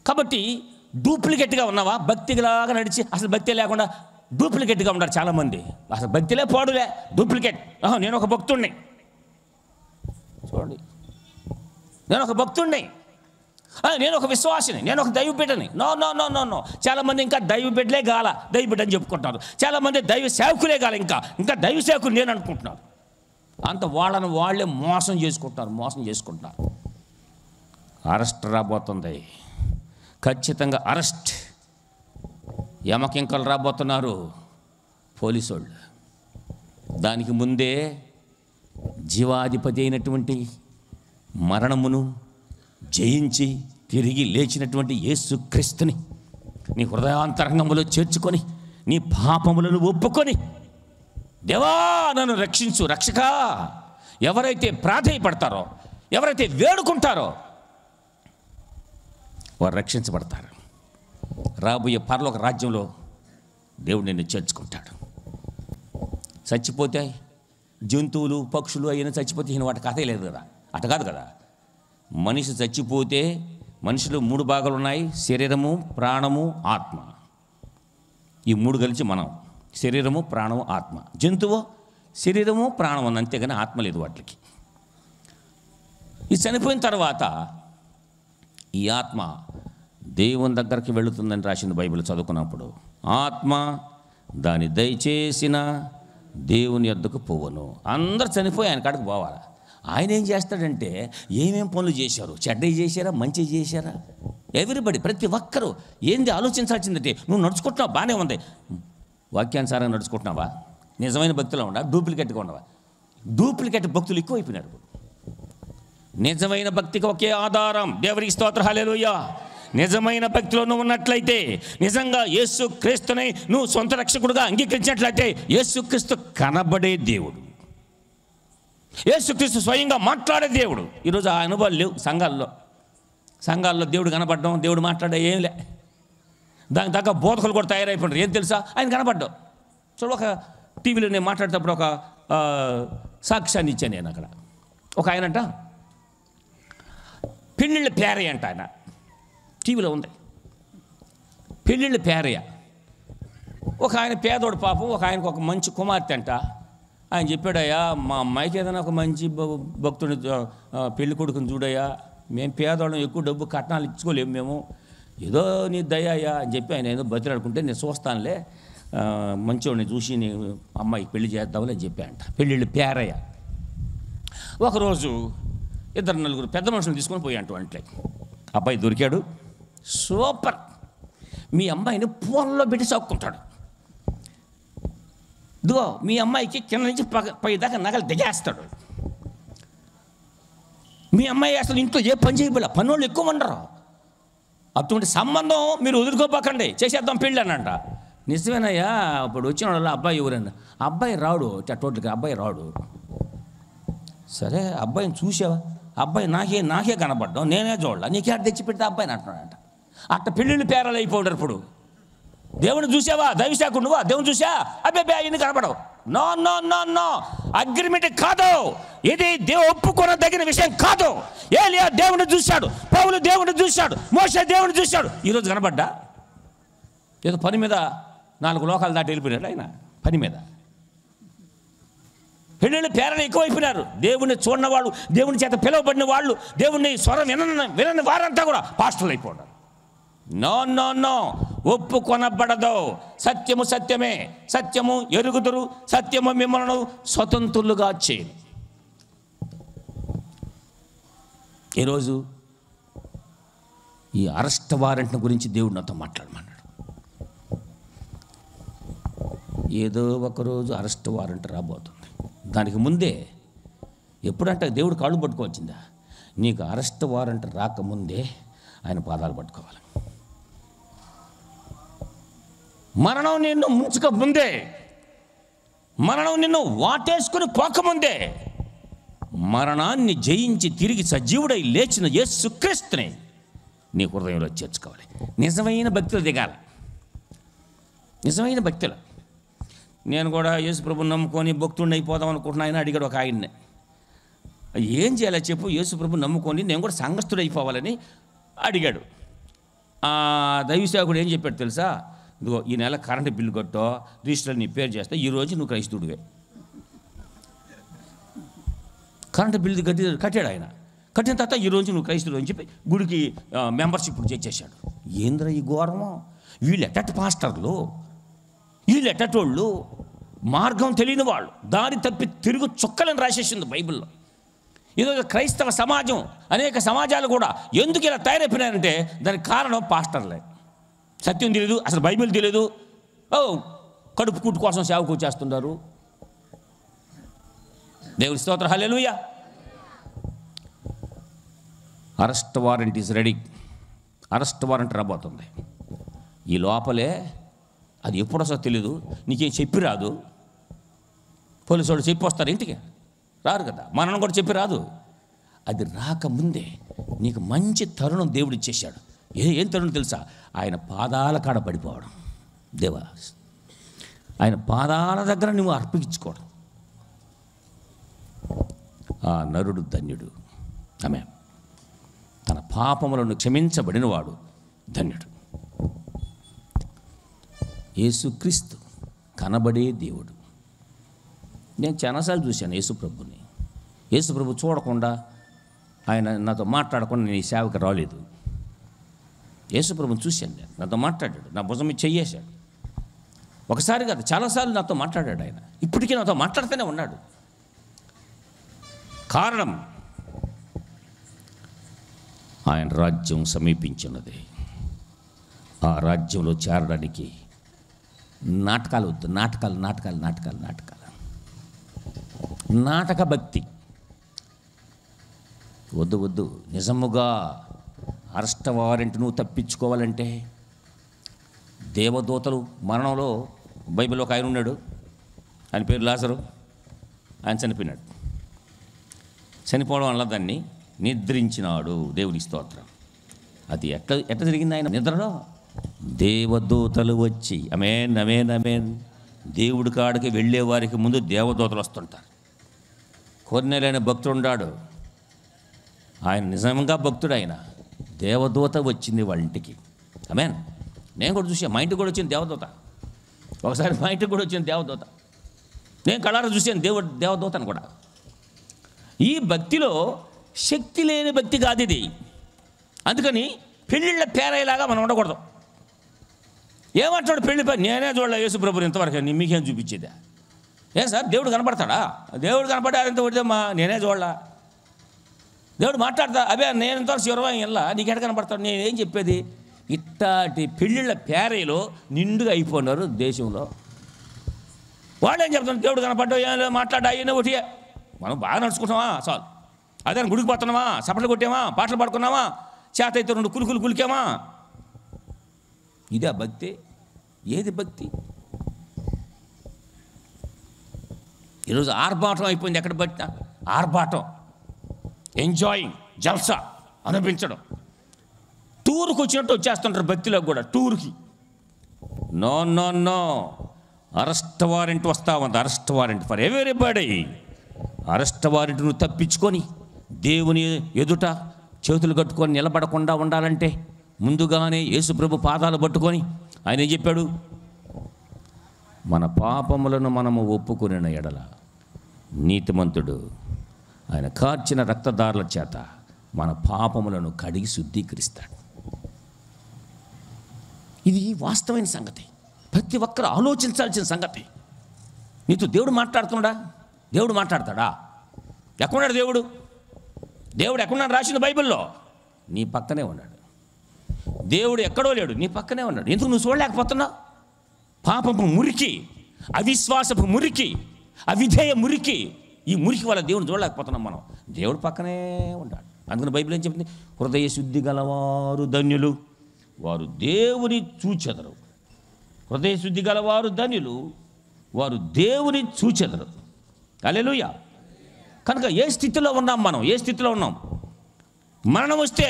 కాబట్టి డూప్లికేట్గా ఉన్నావా? భక్తిలాగా నడిచి అసలు భక్తి లేకుండా డూప్లికేట్గా ఉన్నారు చాలామంది. అసలు భక్తిలే పోడులే, డూప్లికేట్. నేను ఒక భక్తుడిని, చూడండి, నేను ఒక భక్తుడిని, నేను ఒక విశ్వాసిని, నేను ఒక దైవ బిడ్డని. No no no no no. చాలామంది ఇంకా దైవ బిడ్డలే గాల, దైవ బిడ్డ అని చెప్పుకుంటున్నారు. చాలామంది దైవ సేవకులే గాల, ఇంకా దైవ సేవకులు నేను అనుకుంటున్నారు. అంత వాళ్ళని వాళ్ళే మోసం చేసుకుంటున్నారు. అరెస్ట్ రాబోతుంది, ఖచ్చితంగా అరెస్ట్. యమకింకలు రాబోతున్నారు పోలీసు వాళ్ళు. దానికి ముందే జీవాధిపతి అయినటువంటి మరణమును జయించి తిరిగి లేచినటువంటి యేసుక్రీస్తుని నీ హృదయాంతరంగంలో చేర్చుకొని, నీ పాపములను ఒప్పుకొని, దేవా నన్ను రక్షించు రక్షకా, ఎవరైతే ప్రాధేయపడతారో, ఎవరైతే వేడుకుంటారో వారు రక్షించబడతారు. రాబోయే పరలోక రాజ్యంలో దేవుడు నిన్ను చేర్చుకుంటాడు. చచ్చిపోతే జంతువులు, పక్షులు అయినా చచ్చిపోతే ఈయన వాటి కథే లేదు కదా, అట కాదు కదా. మనిషి చచ్చిపోతే మనిషిలో 3 భాగాలు ఉన్నాయి: శరీరము, ప్రాణము, ఆత్మ. ఈ 3 కలిసి మనం శరీరము, ప్రాణము, ఆత్మ. జంతువు శరీరము, ప్రాణం ఉంది, అంతేగాని ఆత్మ లేదు వాటికి. ఇది చనిపోయిన తర్వాత ఈ ఆత్మ దేవుని దగ్గరికి వెళుతుందని రాసింది బైబిల్ చదువుకున్నప్పుడు. ఆత్మ దాని దయచేసిన దేవుని యొద్దకు పోవను. అందరు చనిపోయి ఆయన కాడికి పోవాలి. ఆయన ఏం చేస్తాడంటే, ఏమేం పనులు చేశారు, చెడ్డవి చేశారా, మంచి చేశారా, ఎవ్రీబడి, ప్రతి ఒక్కరూ ఏంది ఆలోచించాల్సిందంటే, నువ్వు నడుచుకుంటున్నావు బాగానే ఉంది, వాక్యానుసారంగా నడుచుకుంటున్నావా, నిజమైన భక్తులు ఉండవా, డూప్లికేట్గా ఉండవా? డూప్లికేట్ భక్తులు ఎక్కువైపోయినారు. నిజమైన భక్తికి ఒకే ఆధారం, దేవునికి స్తోత్రం, హల్లెలూయా. నిజమైన భక్తిలో నువ్వు ఉన్నట్లయితే, నిజంగా యేసు క్రీస్తుని నువ్వు సొంత రక్షకుడుగా అంగీకరించినట్లయితే, యేసుక్రీస్తు కనబడే దేవుడు, యేసుక్రీస్తు స్వయంగా మాట్లాడే దేవుడు. ఈరోజు ఆ అనుభవాలు లేవు సంఘాల్లో దేవుడు కనపడడం, దేవుడు మాట్లాడే ఏం లే. దానికి తగ్గ బోధకులు కూడా తయారైపోయినారు. ఏం తెలుసా, ఆయన కనపడ్డావు. చూడు, ఒక టీవీలో నేను మాట్లాడేటప్పుడు ఒక సాక్ష్యాన్ని ఇచ్చాను నేను. అక్కడ ఒక ఆయనంట పెళ్ళిళ్ళ పేరయ్య అంట. ఆయన టీవీలో ఉంది, పెళ్ళిళ్ళ పేరయ్య. ఒక ఆయన పేదోడు పాపం, ఒక ఆయనకు ఒక మంచి కుమార్తె అంట. ఆయన చెప్పాడయ్యా, మా అమ్మాయికి ఏదైనా ఒక మంచి భక్తుని పెళ్లి కొడుకుని చూడయ్యా, మేము పేదోళ్ళం, ఎక్కువ డబ్బు కట్నాలు ఇచ్చుకోలేము మేము, ఏదో నీ దయ్యా అని చెప్పి ఆయన ఏదో బతిలాడుకుంటే, నేను చూస్తానులే మంచివాడిని చూసి నీ అమ్మాయికి పెళ్లి చేద్దామని అని చెప్పాయంట. పెళ్ళిళ్ళు పేరయ్య. ఒకరోజు 2-4 పెద్ద మనుషులు తీసుకొని పోయాయంట వంటలే. అబ్బాయి దొరికాడు, సూపర్, మీ అమ్మాయిని ఫోన్లో పెట్టి చౌక్కుంటాడు. ఇదిగో మీ అమ్మాయికి కింద నుంచి పై దాకా నగలు దిగేస్తాడు. మీ అమ్మాయి అసలు ఇంట్లో ఏ పని చేయబోలే, పనులు ఎక్కువ ఉండరు. అటువంటి సంబంధం మీరు వదులుకోపోకండి, చేసేద్దాం పెళ్ళి అనంట. నిజమేనయ్యా, ఇప్పుడు వచ్చిన వాళ్ళు అబ్బాయి ఎవరన్నా, అబ్బాయి రాడు, టోటల్గా అబ్బాయి రాడు. సరే అబ్బాయిని చూసావా, అబ్బాయి నాకే కనపడ్డాం, నేనే చూడాల, నీకే తెచ్చి పెడితే అబ్బాయిని అంటున్నాడంట. అట్ట పెళ్ళిళ్ళు పేరాలు అయిపోయారు. ఇప్పుడు దేవుని చూసావా, దైవశాఖ నువ్వా, దేవుని చూసా, అబ్బాయి ఆయన్ని కనపడవు. No no no no, agreement కాదు ఇది, దేవుడు ఒప్పుకోదగిన విషయం కాదు. ఏలియా దేవుని చూశాడు, పౌలు దేవుని చూశాడు, మోషే దేవుని చూశాడు. ఈరోజు కనపడ్డా? ఏదో పని మీద 4 లోకాలు దాటి వెళ్ళిపోయినాడు ఆయన పని మీద. పెళ్ళిళ్ళు పేరలు ఎక్కువైపోయినారు. దేవుణ్ణి చూడని వాళ్ళు, దేవుని చేత పిలువబడిన వాళ్ళు, దేవుణ్ణి స్వరం వినని వారంతా కూడా పాస్టర్లు అయిపోయినారు. నో నో నో, ఒప్పుకొనబడదు. సత్యము సత్యమే, సత్యము ఎరుగుదురు, సత్యము మిమ్మల్ని స్వతంత్రులుగా చేయను. ఈరోజు ఈ అరెస్ట్ వారెంట్ గురించి దేవుడు నాతో మాట్లాడమన్నాడు. ఏదో ఒకరోజు అరెస్ట్ వారెంట్ రాబోతుంది. దానికి ముందే ఎప్పుడంటే దేవుడు కాళ్ళు పట్టుకోవచ్చిందా, నీకు అరెస్ట్ వారెంట్ రాకముందే ఆయన పాదాలు పట్టుకోవాలి. మరణం నిన్ను ముంచక ముందే, మరణం నిన్ను వాటేసుకుని పోకముందే, మరణాన్ని జయించి తిరిగి సజీవుడై లేచిన యేసుక్రీస్తుని నీ హృదయంలో చేర్చుకోవాలి. నిజమైన భక్తులు దిగాలి, నిజమైన భక్తులు. నేను కూడా యేసు ప్రభుని నమ్ముకొని భక్తుడిని అయిపోదాం అనుకుంటున్నా. ఆయన అడిగాడు ఒక ఆయన్ని, ఏం చేయాలో చెప్పు, యేసు ప్రభుని నమ్ముకొని నేను కూడా సంఘస్థుడు అయిపోవాలని అడిగాడు. దైవసేవకుడు ఏం చెప్పాడు తెలుసా, ఇదిగో ఈ నెల కరెంటు బిల్లు కట్టో, రిజిస్టర్ నీ పేరు చేస్తే ఈరోజు నువ్వు క్రైస్తవుడివే. కరెంటు బిల్లు కట్టాడు ఆయన. కట్టిన తర్వాత ఈరోజు నువ్వు క్రైస్తవుడు అని చెప్పి గుడికి మెంబర్షిప్ చేసేసాడు. ఏంద్ర ఈ ఘోరమో, వీళ్ళు ఎట్టటి పాస్టర్లు, వీళ్ళు ఎట్టటోళ్ళు, మార్గం తెలియని వాళ్ళు, దారి తప్పి తిరుగు చుక్కలని రాసేసింది బైబిల్లో. ఈరోజు క్రైస్తవ సమాజం, అనేక సమాజాలు కూడా ఎందుకు ఇలా తయారైపోయినాయంటే దానికి కారణం పాస్టర్లే. సత్యం తెలియదు, అసలు బైబిల్ తెలియదు, కడుపు కూటు కోసం సేవకు చేస్తున్నారు. దేవుని స్తోత్రం, hallelujah. Arrest warrant is ready. Arrest warrant రాబోతుంది. ఈ లోపలే అది ఎప్పుడు వస్తుందో తెలీదు, నీకేం చెప్పి రాదు. పోలీసు వాళ్ళు చెప్పి వస్తారు, ఇంటికి రారు కదా, మనం కూడా చెప్పి రాదు. అది రాకముందే నీకు మంచి తరుణం దేవుడు ఇచ్చేశాడు. ఏం తరుణం తెలుసా, ఆయన పాదాల కాడ పడిపోవడం. దేవా, ఆయన పాదాల దగ్గర నువ్వు అర్పించుకోవడం. ఆ నరుడు ధన్యుడు. ఆమె తన పాపములను క్షమించబడినవాడు ధన్యుడు. యేసుక్రీస్తు కనబడే దేవుడు. నేను చాలాసార్లు చూశాను యేసుప్రభుని. యేసుప్రభు చూడకుండా, ఆయన నాతో మాట్లాడకుండా నేను ఈ సేవకు రాలేదు. యేసుప్రభుని చూశాను నేను, నాతో మాట్లాడాడు, నా భుజం మీద చెయ్యేశాడు. ఒకసారి కాదు, చాలాసార్లు నాతో మాట్లాడాడు ఆయన. ఇప్పటికీ నాతో మాట్లాడుతూనే ఉన్నాడు. కారణం, ఆయన రాజ్యం సమీపించినది. ఆ రాజ్యంలో చేరడానికి నాటకాలు వద్దు, నాటకాలు నాటకాలు నాటకాలు నాటకాలు నాటక భక్తి వద్దు వద్దు. నిజముగా అరెస్ట్ వారెంట్ నువ్వు తప్పించుకోవాలంటే దేవదూతలు మరణంలో బైబిల్లో ఒక ఆయన ఉన్నాడు, ఆయన పేరు లాజరు. ఆయన చనిపోయినాడు. చనిపోవడం వల్ల దాన్ని నిద్రించినాడు. దేవుని స్తోత్రం. అది ఎట్లా జరిగింది? ఆయన నిద్రలో దేవదూతలు వచ్చి అమేన్ అమేన్ అమేన్, దేవుడి కాడికి వెళ్ళే వారికి ముందు దేవదూతలు వస్తుంటారు. కొర్నేలైన భక్తుడు ఉన్నాడు, ఆయన నిజంగా భక్తుడు. ఆయన దేవదూత వచ్చింది వాళ్ళ ఇంటికి. అమేన్. నేను కూడా చూసాను, మా ఇంటికి కూడా వచ్చింది దేవదూత. ఒకసారి మా ఇంటికి కూడా వచ్చింది దేవదూత. నేను కళ్ళారా చూశాను దేవదూతను కూడా. ఈ భక్తిలో శక్తి లేని భక్తి కాదు ఇది. అందుకని పెళ్ళిళ్ళ పేరయ్యేలాగా మనం ఉండకూడదు. ఏమంటాడు పెళ్లి పని? నేనే చూడలే యేసు ప్రభుని ఇంతవరకు, మీకేం చూపించేదా? ఏం సార్ దేవుడు కనపడతాడా? దేవుడు కనపడారంత పడితేమ్మా నేనే చూడలా. దేవుడు మాట్లాడతా అదే నేను ఇంతవరకు శివరాం ఇలా నీకెట కనపడతాడు? నేనేం చెప్పేది? ఇట్లాంటి పెళ్ళిళ్ళ పేరయ్యలో నిండుగా అయిపోయినారు దేశంలో. వాళ్ళు ఏం చెప్తున్నారు? దేవుడు కనపడ్డా ఏం మాట్లాడా అయినా ఒకటి. మనం బాగా నడుచుకుంటామా చాలు. అదే గుడికి పోతున్నామా, చప్పట్లు కొట్టామా, పాటలు పాడుకున్నామా, చేత అయితే 2 కులుకులు కులికామా? ఇదే భక్తి? ఏది భక్తి? ఈరోజు ఆర్భాటం అయిపోయింది. ఎక్కడ పట్టినా ఆర్భాటం, ఎంజాయింగ్, జల్సా అనిపించడం. టూర్కి వచ్చినట్టు వచ్చేస్తుంటారు భక్తిలో కూడా. టూర్కి no no no, arrest warrant వస్తా ఉంది. Arrest warrant for everybody. Arrest warrant నువ్వు తప్పించుకొని దేవుని ఎదుట చేతులు కట్టుకొని నిలబడకుండా ఉండాలంటే ముందుగానే యేసుప్రభు పాదాలు పట్టుకొని ఆయన ఏం చెప్పాడు? మన పాపములను మనము ఒప్పుకొనిన ఎడల నీతిమంతుడు ఆయన కార్చిన రక్తధారల చేత మన పాపములను కడిగి శుద్ధీకరిస్తాడు. ఇది వాస్తవమైన సంగతి. ప్రతి ఒక్కరు ఆలోచించాల్సిన సంగతి. నీతో దేవుడు మాట్లాడుతున్నాడా? దేవుడు మాట్లాడతాడా? ఎక్కడున్నాడు దేవుడు? దేవుడు ఎక్కడున్నాడు? రాసింది బైబిల్లో. నీ పక్కనే ఉన్నాడు. దేవుడు ఎక్కడో లేడు, నీ పక్కనే ఉన్నాడు. ఎందుకు నువ్వు చూడలేకపోతున్నావు? పాపపు మురికి, అవిశ్వాసపు మురికి, అవిధేయ మురికి, ఈ మురికి వల్ల దేవుని చూడలేకపోతున్నాం మనం. దేవుడు పక్కనే ఉన్నాడు. అందుకని బైబిల్ ఏం చెప్తుంది? హృదయ శుద్ధి గలవారు ధన్యులు, వారు దేవుని చూచెదరు. హృదయ శుద్ధి గలవారు ధన్యులు, వారు దేవుని చూచెదరు. హల్లెలూయా. కనుక ఏ స్థితిలో ఉన్నాం మనం? ఏ స్థితిలో ఉన్నాం? మరణం వస్తే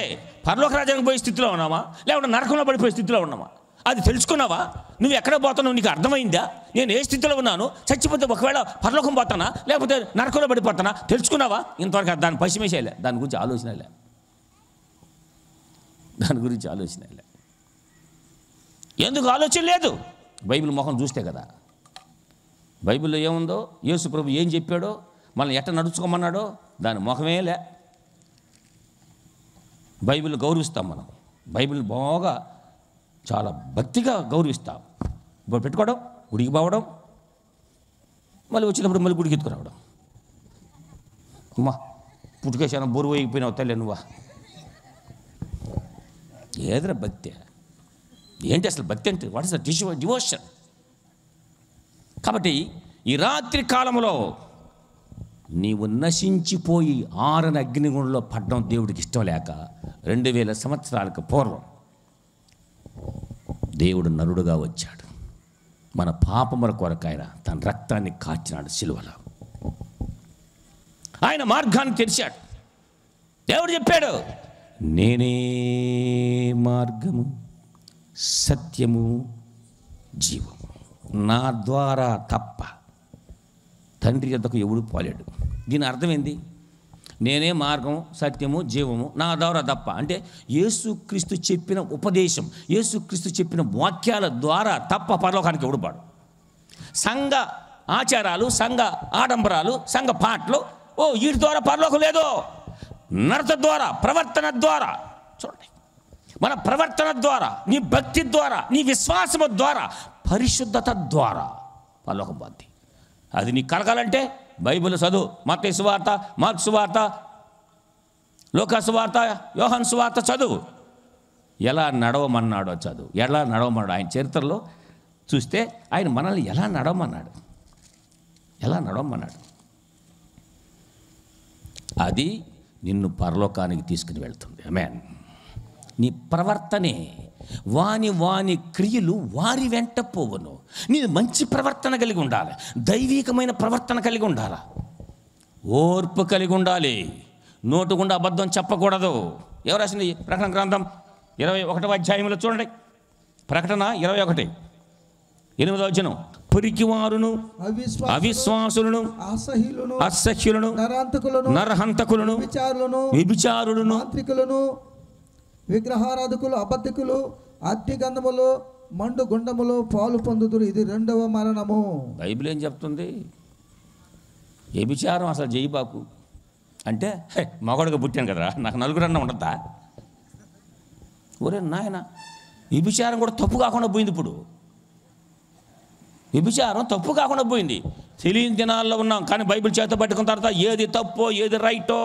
పరలోక రాజ్యానికి పోయే స్థితిలో ఉన్నామా, లేకుంటే నరకంలో పడిపోయే స్థితిలో ఉన్నామా? అది తెలుసుకున్నావా? నువ్వు ఎక్కడ పోతున్నావు నీకు అర్థమైందా? నేను ఏ స్థితిలో ఉన్నాను? చచ్చిపోతే ఒకవేళ పరలోకం పోతానా లేకపోతే నరకంలో పడిపోతానా తెలుసుకున్నావా? ఇంతవరకు దాని పశ్చిమేసేలే, దాని గురించి ఆలోచనలే, దాని గురించి ఆలోచనలే. ఎందుకు ఆలోచన లేదు? బైబిల్ మొహం చూస్తే కదా. బైబిల్లో ఏముందో, యేసు ప్రభు ఏం చెప్పాడో, మనల్ని ఎట్ట నడుచుకోమన్నాడో దాని మొహమే లే. బైబిల్ గౌరవిస్తాం మనం. బైబిల్ బాగా చాలా భక్తిగా గౌరవిస్తాం. ఇప్పుడు పెట్టుకోవడం, గుడికి పోవడం, మళ్ళీ వచ్చినప్పుడు మళ్ళీ గుడికి ఎత్తుకురావడం. అమ్మా పుట్టుకేసాను బోరు అయిపోయినావు తల్లి నువ్వా? ఏదైనా భక్తి ఏంటి అసలు? భక్తి అంటే వాట్ ఇస్ ద డివోషన్? కాబట్టి ఈ రాత్రి కాలంలో నీవు నశించిపోయి ఆరని అగ్నిగుండంలో పడ్డం దేవుడికి ఇష్టం లేక 2000 సంవత్సరాలకు పూర్వం దేవుడు నరుడుగా వచ్చాడు. మన పాపముల కొరకు ఆయన తన రక్తాన్ని కార్చినాడు సిలువలో. ఆయన మార్గాన్ని తెరిచాడు. దేవుడు చెప్పాడు, నేనే మార్గము సత్యము జీవము, నా ద్వారా తప్ప తండ్రి యొద్దకు ఎవడు పోలేడు. దీని అర్థం ఏంది? నేనే మార్గం సత్యము జీవము, నా ద్వారా తప్ప అంటే యేసుక్రీస్తు చెప్పిన ఉపదేశం, యేసుక్రీస్తు చెప్పిన వాక్యాల ద్వారా తప్ప పరలోకానికి ఎవడు పాడు. సంఘ ఆచారాలు, సంఘ ఆడంబరాలు, సంఘ పాటలు, వీటి ద్వారా పరలోకం లేదు. నడత ద్వారా, ప్రవర్తన ద్వారా. చూడండి, మన ప్రవర్తన ద్వారా, నీ భక్తి ద్వారా, నీ విశ్వాసము ద్వారా, పరిశుద్ధత ద్వారా పరలోకం పోద్ది. అది నీకు కలగాలంటే బైబిల్ చదువు. మత్తయి సువార్త, మార్కు సువార్త, లూకా సువార్త, యోహాను సువార్త చదువు. ఎలా నడవమన్నాడో చదువు. ఎలా నడవమన్నాడు ఆయన చరిత్రలో చూస్తే ఆయన మనల్ని ఎలా నడవమన్నాడు, ఎలా నడవమన్నాడు. అది నిన్ను పరలోకానికి తీసుకుని వెళ్తుంది. ఆమేన్. నీ ప్రవర్తనే, వాని వాని క్రియలు వారి వెంట పోవును. నీ మంచి ప్రవర్తన కలిగి ఉండాలి, దైవికమైన ప్రవర్తన కలిగి ఉండాలి, ఓర్పు కలిగి ఉండాలి, నోటుగుండా అబద్ధం చెప్పకూడదు. ఎవరు రాసింది? ప్రకటన గ్రంథం 21వ అధ్యాయంలో చూడండి. ప్రకటన 21:8 పురికివారును, అవిశ్వాసులను, అసహ్యులను, నరహంతకులను, వ్యభిచారులను, మాంత్రికులను, విగ్రహారాధకులు, అబద్ధికులు అగ్నిగంధములో మండు గుండములో పాలు పొందుదురు. ఇది 2వ మరణము. బైబిల్ ఏం చెప్తుంది? వ్యభిచారం అసలు జైబాకు అంటే, మగవాడిగా పుట్టాను కదరా, నాకు నలుగురన్నా ఉండద్దా? ఒరే నాయన, వ్యభిచారం కూడా తప్పు కాకుండా పోయింది. ఇప్పుడు వ్యభిచారం తప్పు కాకుండా పోయింది. తెలియని దినాల్లో ఉన్నాం, కానీ బైబిల్ చేత పట్టుకున్న తర్వాత ఏది తప్పో ఏది రైటో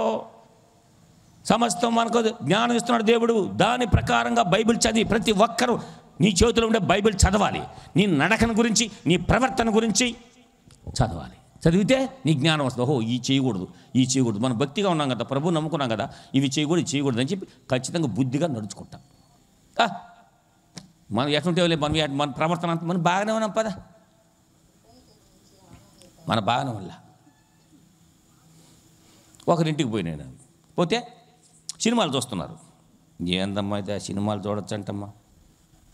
సమస్తం మనకు జ్ఞానం ఇస్తున్నాడు దేవుడు. దాని ప్రకారంగా బైబిల్ చదివి ప్రతి ఒక్కరూ నీ చేతిలో ఉండే బైబిల్ చదవాలి. నీ నడకన గురించి, నీ ప్రవర్తన గురించి చదవాలి. చదివితే నీ జ్ఞానం వస్తుంది. ఓహో, ఈ చేయకూడదు, ఈ చేయకూడదు. మనం భక్తిగా ఉన్నాం కదా, ప్రభు నమ్ముకున్నాం కదా, ఇవి చేయకూడదు, ఇది చేయకూడదు అని చెప్పి ఖచ్చితంగా బుద్ధిగా నడుచుకుంటాం. మనం ఎటువంటి మన ప్రవర్తన అంత మనం బాగానే ఉన్నాం పదా, మన బాగానే వల్ల. ఒకరింటికి పోయినా పోతే సినిమాలు చూస్తున్నారు. ఏందమ్మా అయితే సినిమాలు చూడొచ్చు అంటమ్మా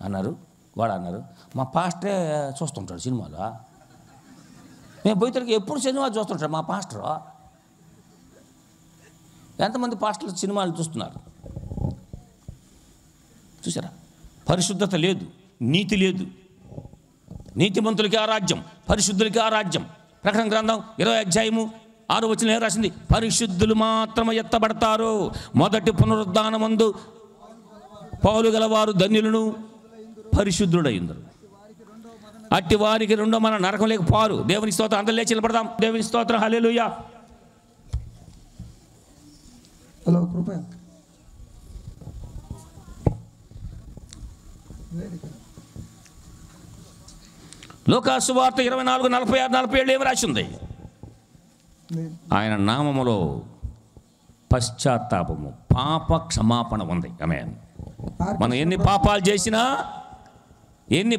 అన్నారు. వాడు అన్నారు, మా పాస్టరే చూస్తుంటాడు సినిమాలు. మేము పోయితలకి ఎప్పుడు సినిమాలు చూస్తుంటాడు మా పాస్టరు. ఎంతమంది పాస్టర్లు సినిమాలు చూస్తున్నారు చూసారా? పరిశుద్ధత లేదు, నీతి లేదు. నీతిమంతులకి ఆ రాజ్యం, పరిశుద్ధులకి ఆ రాజ్యం. ప్రకటన గ్రంథం 20:6 ఏం రాసింది? పరిశుద్ధులు మాత్రమే ఎత్తబడతారు. మొదటి పునరుద్ధానమందు పాలు గలవారు ధన్యులను, పరిశుద్ధుడైందరు. అట్టి వారికి 2వ మన నరకం లేక పారు. దేవుని స్తోత్రం. అందరూ లేచి నిలబడదాం. దేవుని స్తోత్రం. హల్లెలూయా. హలో కృపయ లోకా సువార్త 24:46-47 ఏమి రాసింది? ఆయన నామములో పశ్చాత్తాపము, పాప క్షమాపణ ఉంది. ఆమేన్. మనం ఎన్ని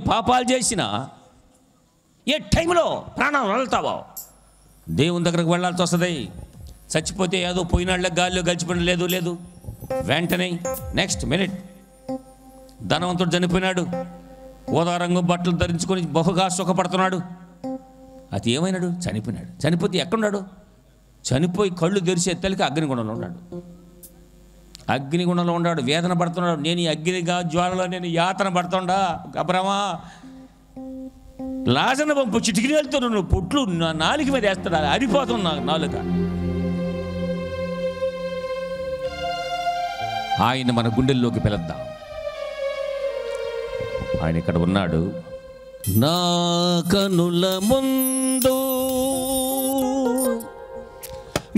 పాపాలు చేసినా ఏ టైంలో ప్రాణం వదులుతావో దేవుని దగ్గరకు వెళ్ళాల్సి వస్తుంది. చచ్చిపోతే ఏదో పోయినాళ్ళ గాలిలో గడిచిపోయిన లేదు, వెంటనే నెక్స్ట్ మినిట్. ధనవంతుడు చనిపోయినాడు, ఓదారంగు బట్టలు ధరించుకొని బహుగా సుఖపడుతున్నాడు. అది ఏమైనాడు? చనిపోయినాడు. చనిపోతే ఎక్కడున్నాడు? చనిపోయి కళ్ళు తెరిసే తల్లికి అగ్నిగుండంలో ఉన్నాడు. అగ్నిగుండంలో ఉన్నాడు, వేదన పడుతున్నాడు. నేను ఈ అగ్నిగా జ్వాలలో నేను యాతన పడుతుండా. అబ్రమా, లాజన పంపు చిటికి వెళ్తున్నాను, పొట్లు నా నాలుగు మీద వేస్తాడు, అరిపోతున్నా నాలుక. ఆయన మన గుండెల్లోకి పిలుద్దాం. ఆయన ఇక్కడ ఉన్నాడు. నా కనుల ముందు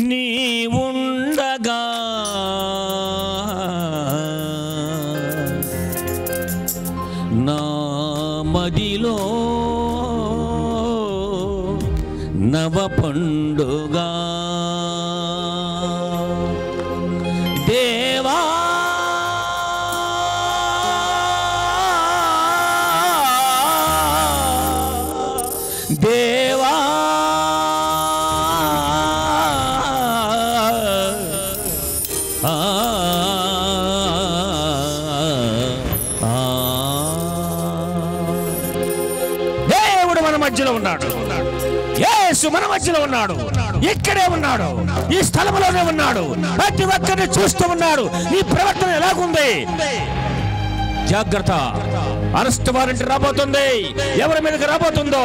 నీ ఉండగా నా మదిలో నవ పండుగ దేవా, దేవా దేవుడు మన మధ్యలో ఉన్నాడు. యేసు మన మధ్యలో ఉన్నాడు. ఇక్కడే ఉన్నాడు, ఈ స్థలంలోనే ఉన్నాడు. ప్రతి ఒక్కరిని చూస్తూ ఉన్నాడు. నీ ప్రవర్తన ఎలాగుంది? జాగ్రత్త. అరెస్ట్ వారెంట్ రాబోతుంది. ఎవరి మీదకి రాబోతుందో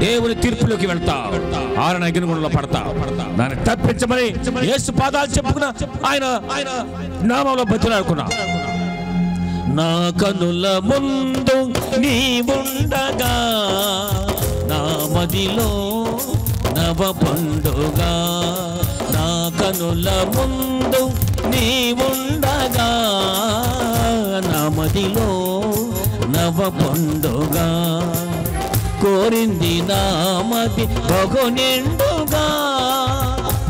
దేవుని తీర్పులోకి వెళ్తా, ఆయన అగ్నిగుండంలో పడతా. దాన్ని తప్పించమని యేసు పాదాలు చెప్పుకున్నా, ఆయన నామంలో బతిలాడుకున్నా. నా కనుల ముందు నీవుండగా నా మదిలో నవ పండుగ. నా కనుల ముందు నీవుండగా నా మదిలో నవ పండుగ. కోరింది నా మది బహు నిండుగా,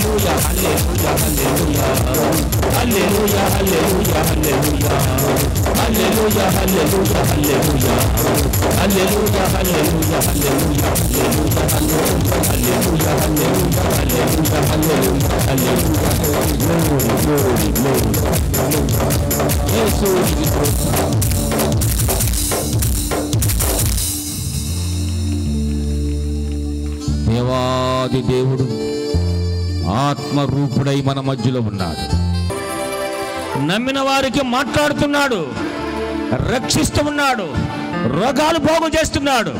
హల్లెలూయా హల్లెలూయా హల్లెలూయా హల్లెలూయా హల్లెలూయా హల్లెలూయా హల్లెలూయా హల్లెలూయా హల్లెలూయా హల్లెలూయా హల్లెలూయా హల్లెలూయా హల్లెలూయా హల్లెలూయా హల్లెలూయా హల్లెలూయా హల్లెలూయా గ్లోరీ గ్లోరీ గ్లోరీ యేసునికి స్తోత్రం. దేవాది దేవుడు ఆత్మరూపుడై మన మధ్యలో ఉన్నాడు. నమ్మిన వారికి మాట్లాడుతున్నాడు, రక్షిస్తూ ఉన్నాడు, రోగాలు బాగు చేస్తున్నాడు,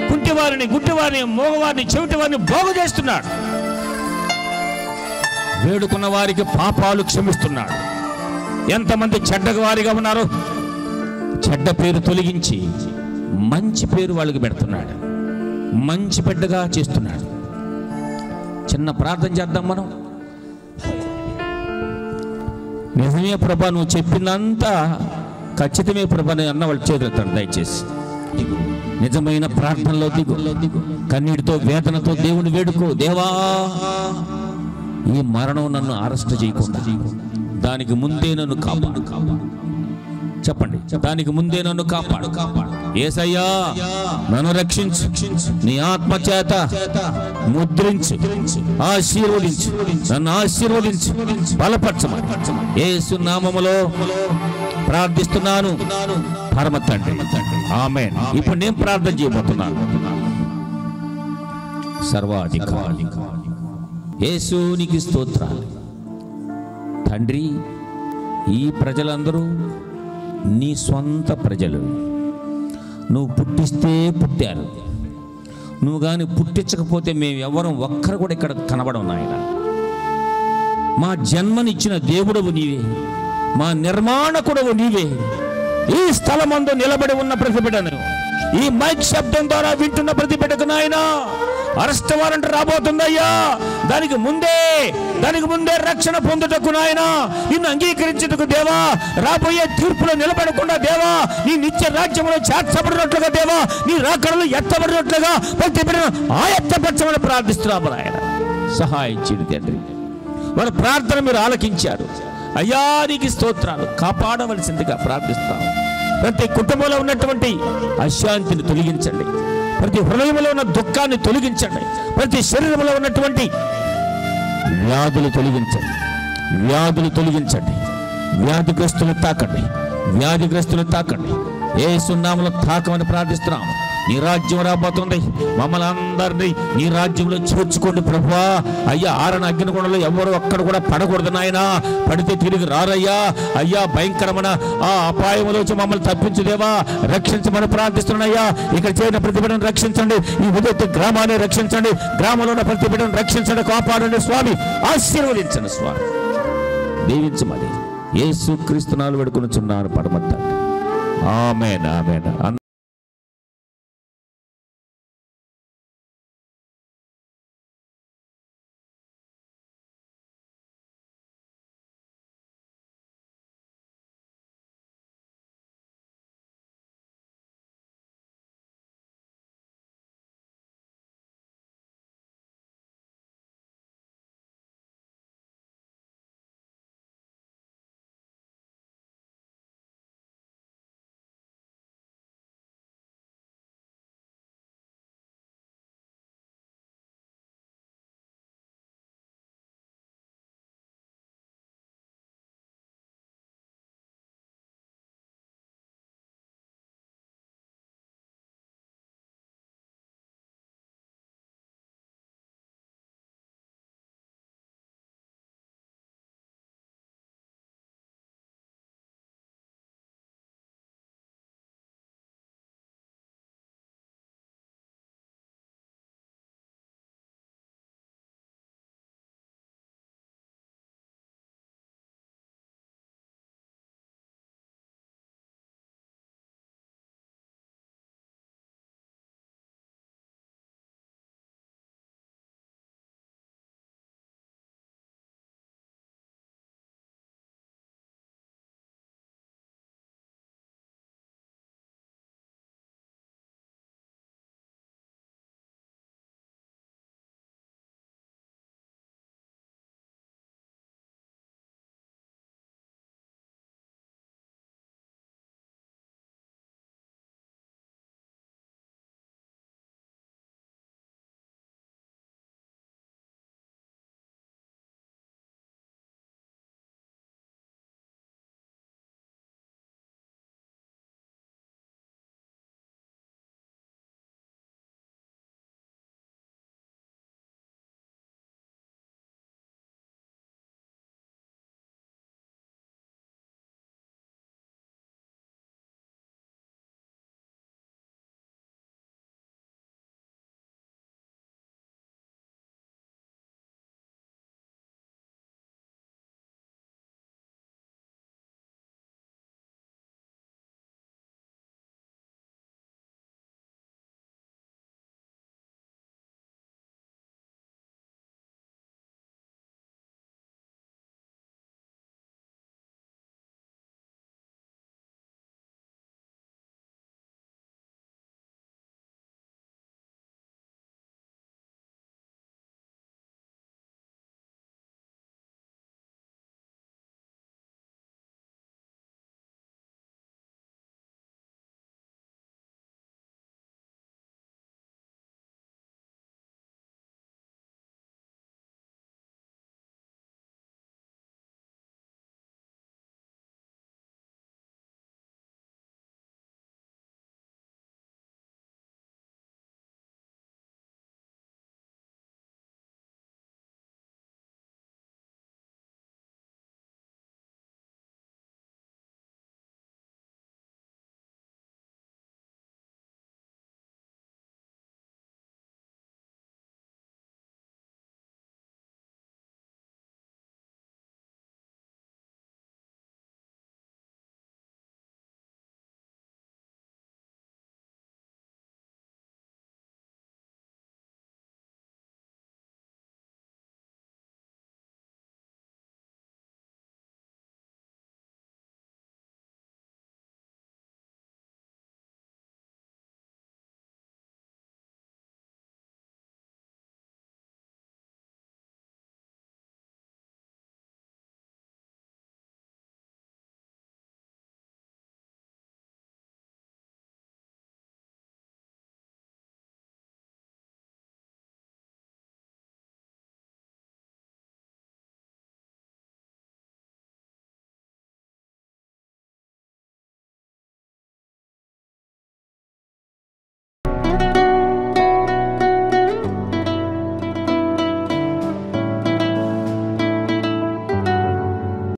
కుంటివారిని, గుడ్డివారిని, మోగవారిని, చెవిటివారిని బాగు చేస్తున్నాడు, వేడుకున్న వారికి పాపాలు క్షమిస్తున్నాడు. ఎంతమంది చెడ్డగా వారిగా ఉన్నారో చెడ్డ పేరు తొలగించి మంచి పేరు వాళ్ళకి పెడుతున్నాడు, మంచి బిడ్డగా చేస్తున్నాడు. చిన్న ప్రార్థన చేద్దాం మనం. నిజమే ప్రభా, నువ్వు చెప్పిందంతా ఖచ్చితమే ప్రభా అన్న వాళ్ళు చేతులుతాడు. దయచేసి నిజమైన ప్రార్థనలో దిగు, కన్నీటితో వేదనతో దేవుని వేడుకో. దేవా, ఈ మరణం నన్ను అరెస్ట్ చేయకుండా దానికి ముందే నన్ను కాపాడు. చెప్పండి, దానికి ముందే నన్ను కాపాడు. యేసయ్యా, నన్ను రక్షించు, నీ ఆత్మ చేత ముద్రించు, ఆశీర్వదించు, నన్ను ఆశీర్వదించు, బలపరచమని యేసు నామములో ప్రార్థిస్తున్నాను పరమ తండ్రి, ఆమేన్. ఇప్పుడు నేను ప్రార్థన చేయబోతున్నాను. సర్వాధికారి యేసునికి స్తోత్రాలు. తండ్రి, ఈ ప్రజలందరూ నీ స్వంత ప్రజలు. నువ్వు పుట్టిస్తే పుట్టారు, నువ్వు కానీ పుట్టించకపోతే మేము ఎవరం ఒక్కరు కూడా ఇక్కడ కనబడం నాయన. మా జన్మనిచ్చిన దేవుడవు నీవే, మా నిర్మాణకుడవు నీవే. ఈ స్థలమందు నిలబడి ఉన్న ప్రతి బిడ్డను, ఈ మైక్ శబ్దం ద్వారా వింటున్న ప్రతి బిడ్డకు నాయన అరెస్ట్ వారెంట్ రాబోతుందయ్యా. దానికి ముందే రక్షణ పొందుటకు నాయన, నిన్ను అంగీకరించుటకు దేవా, రాబోయే తీర్పులో నిలబడకుండా దేవా, నీ నిత్య రాజ్యంలో చేర్చబడినట్లుగా దేవా, నీ రాకడలు ఎత్తబడినట్లుగా ప్రతి బిడ్డను ఆయత్తపరచమని ప్రార్థిస్తున్నాము నాయన. సహాయం చేయండి తండ్రి. వాళ్ళ ప్రార్థన మీరు ఆలకించారు అయ్యా, నీకు స్తోత్రాలు. కాపాడవలసిందిగా ప్రార్థిస్తాము. ప్రతి కుటుంబంలో ఉన్నటువంటి అశాంతిని తొలగించండి, ప్రతి హృదయంలో ఉన్న దుఃఖాన్ని తొలగించండి, ప్రతి శరీరంలో ఉన్నటువంటి వ్యాధులు తొలగించండి, వ్యాధిగ్రస్తులు తాకండి, యేసు నామములో తాకమని ప్రార్థిస్తున్నాము. నీ రాజ్యం రాబోతుంది, మమ్మల్ని అందరినీ నీ రాజ్యంలో చేర్చుకోండి ప్రభువా. అయ్యా, ఆరణ అగ్నిగుండంలో ఎవరు అక్కడ కూడా పడకూడదు నాయన. పడితే తిరిగి రారయ్యా. అయ్యా, భయంకరమైన ఆ అపాయంలోంచి మమ్మల్ని తప్పించుదేవా, రక్షించమని ప్రార్థిస్తున్నాయ్యా. ఇక్కడ చేరిన ప్రతి బిడ్డను రక్షించండి, ఈ ఉదయ గ్రామాన్ని రక్షించండి, గ్రామంలో ఉన్న ప్రతి బిడ్డను రక్షించండి, కాపాడండి స్వామి, ఆశీర్వదించండి స్వామి, దీవించమని యేసు క్రీస్తు నామములో వేడుకొనుచున్నాను పరమ తండ్రి, ఆమేన్ ఆమేన్.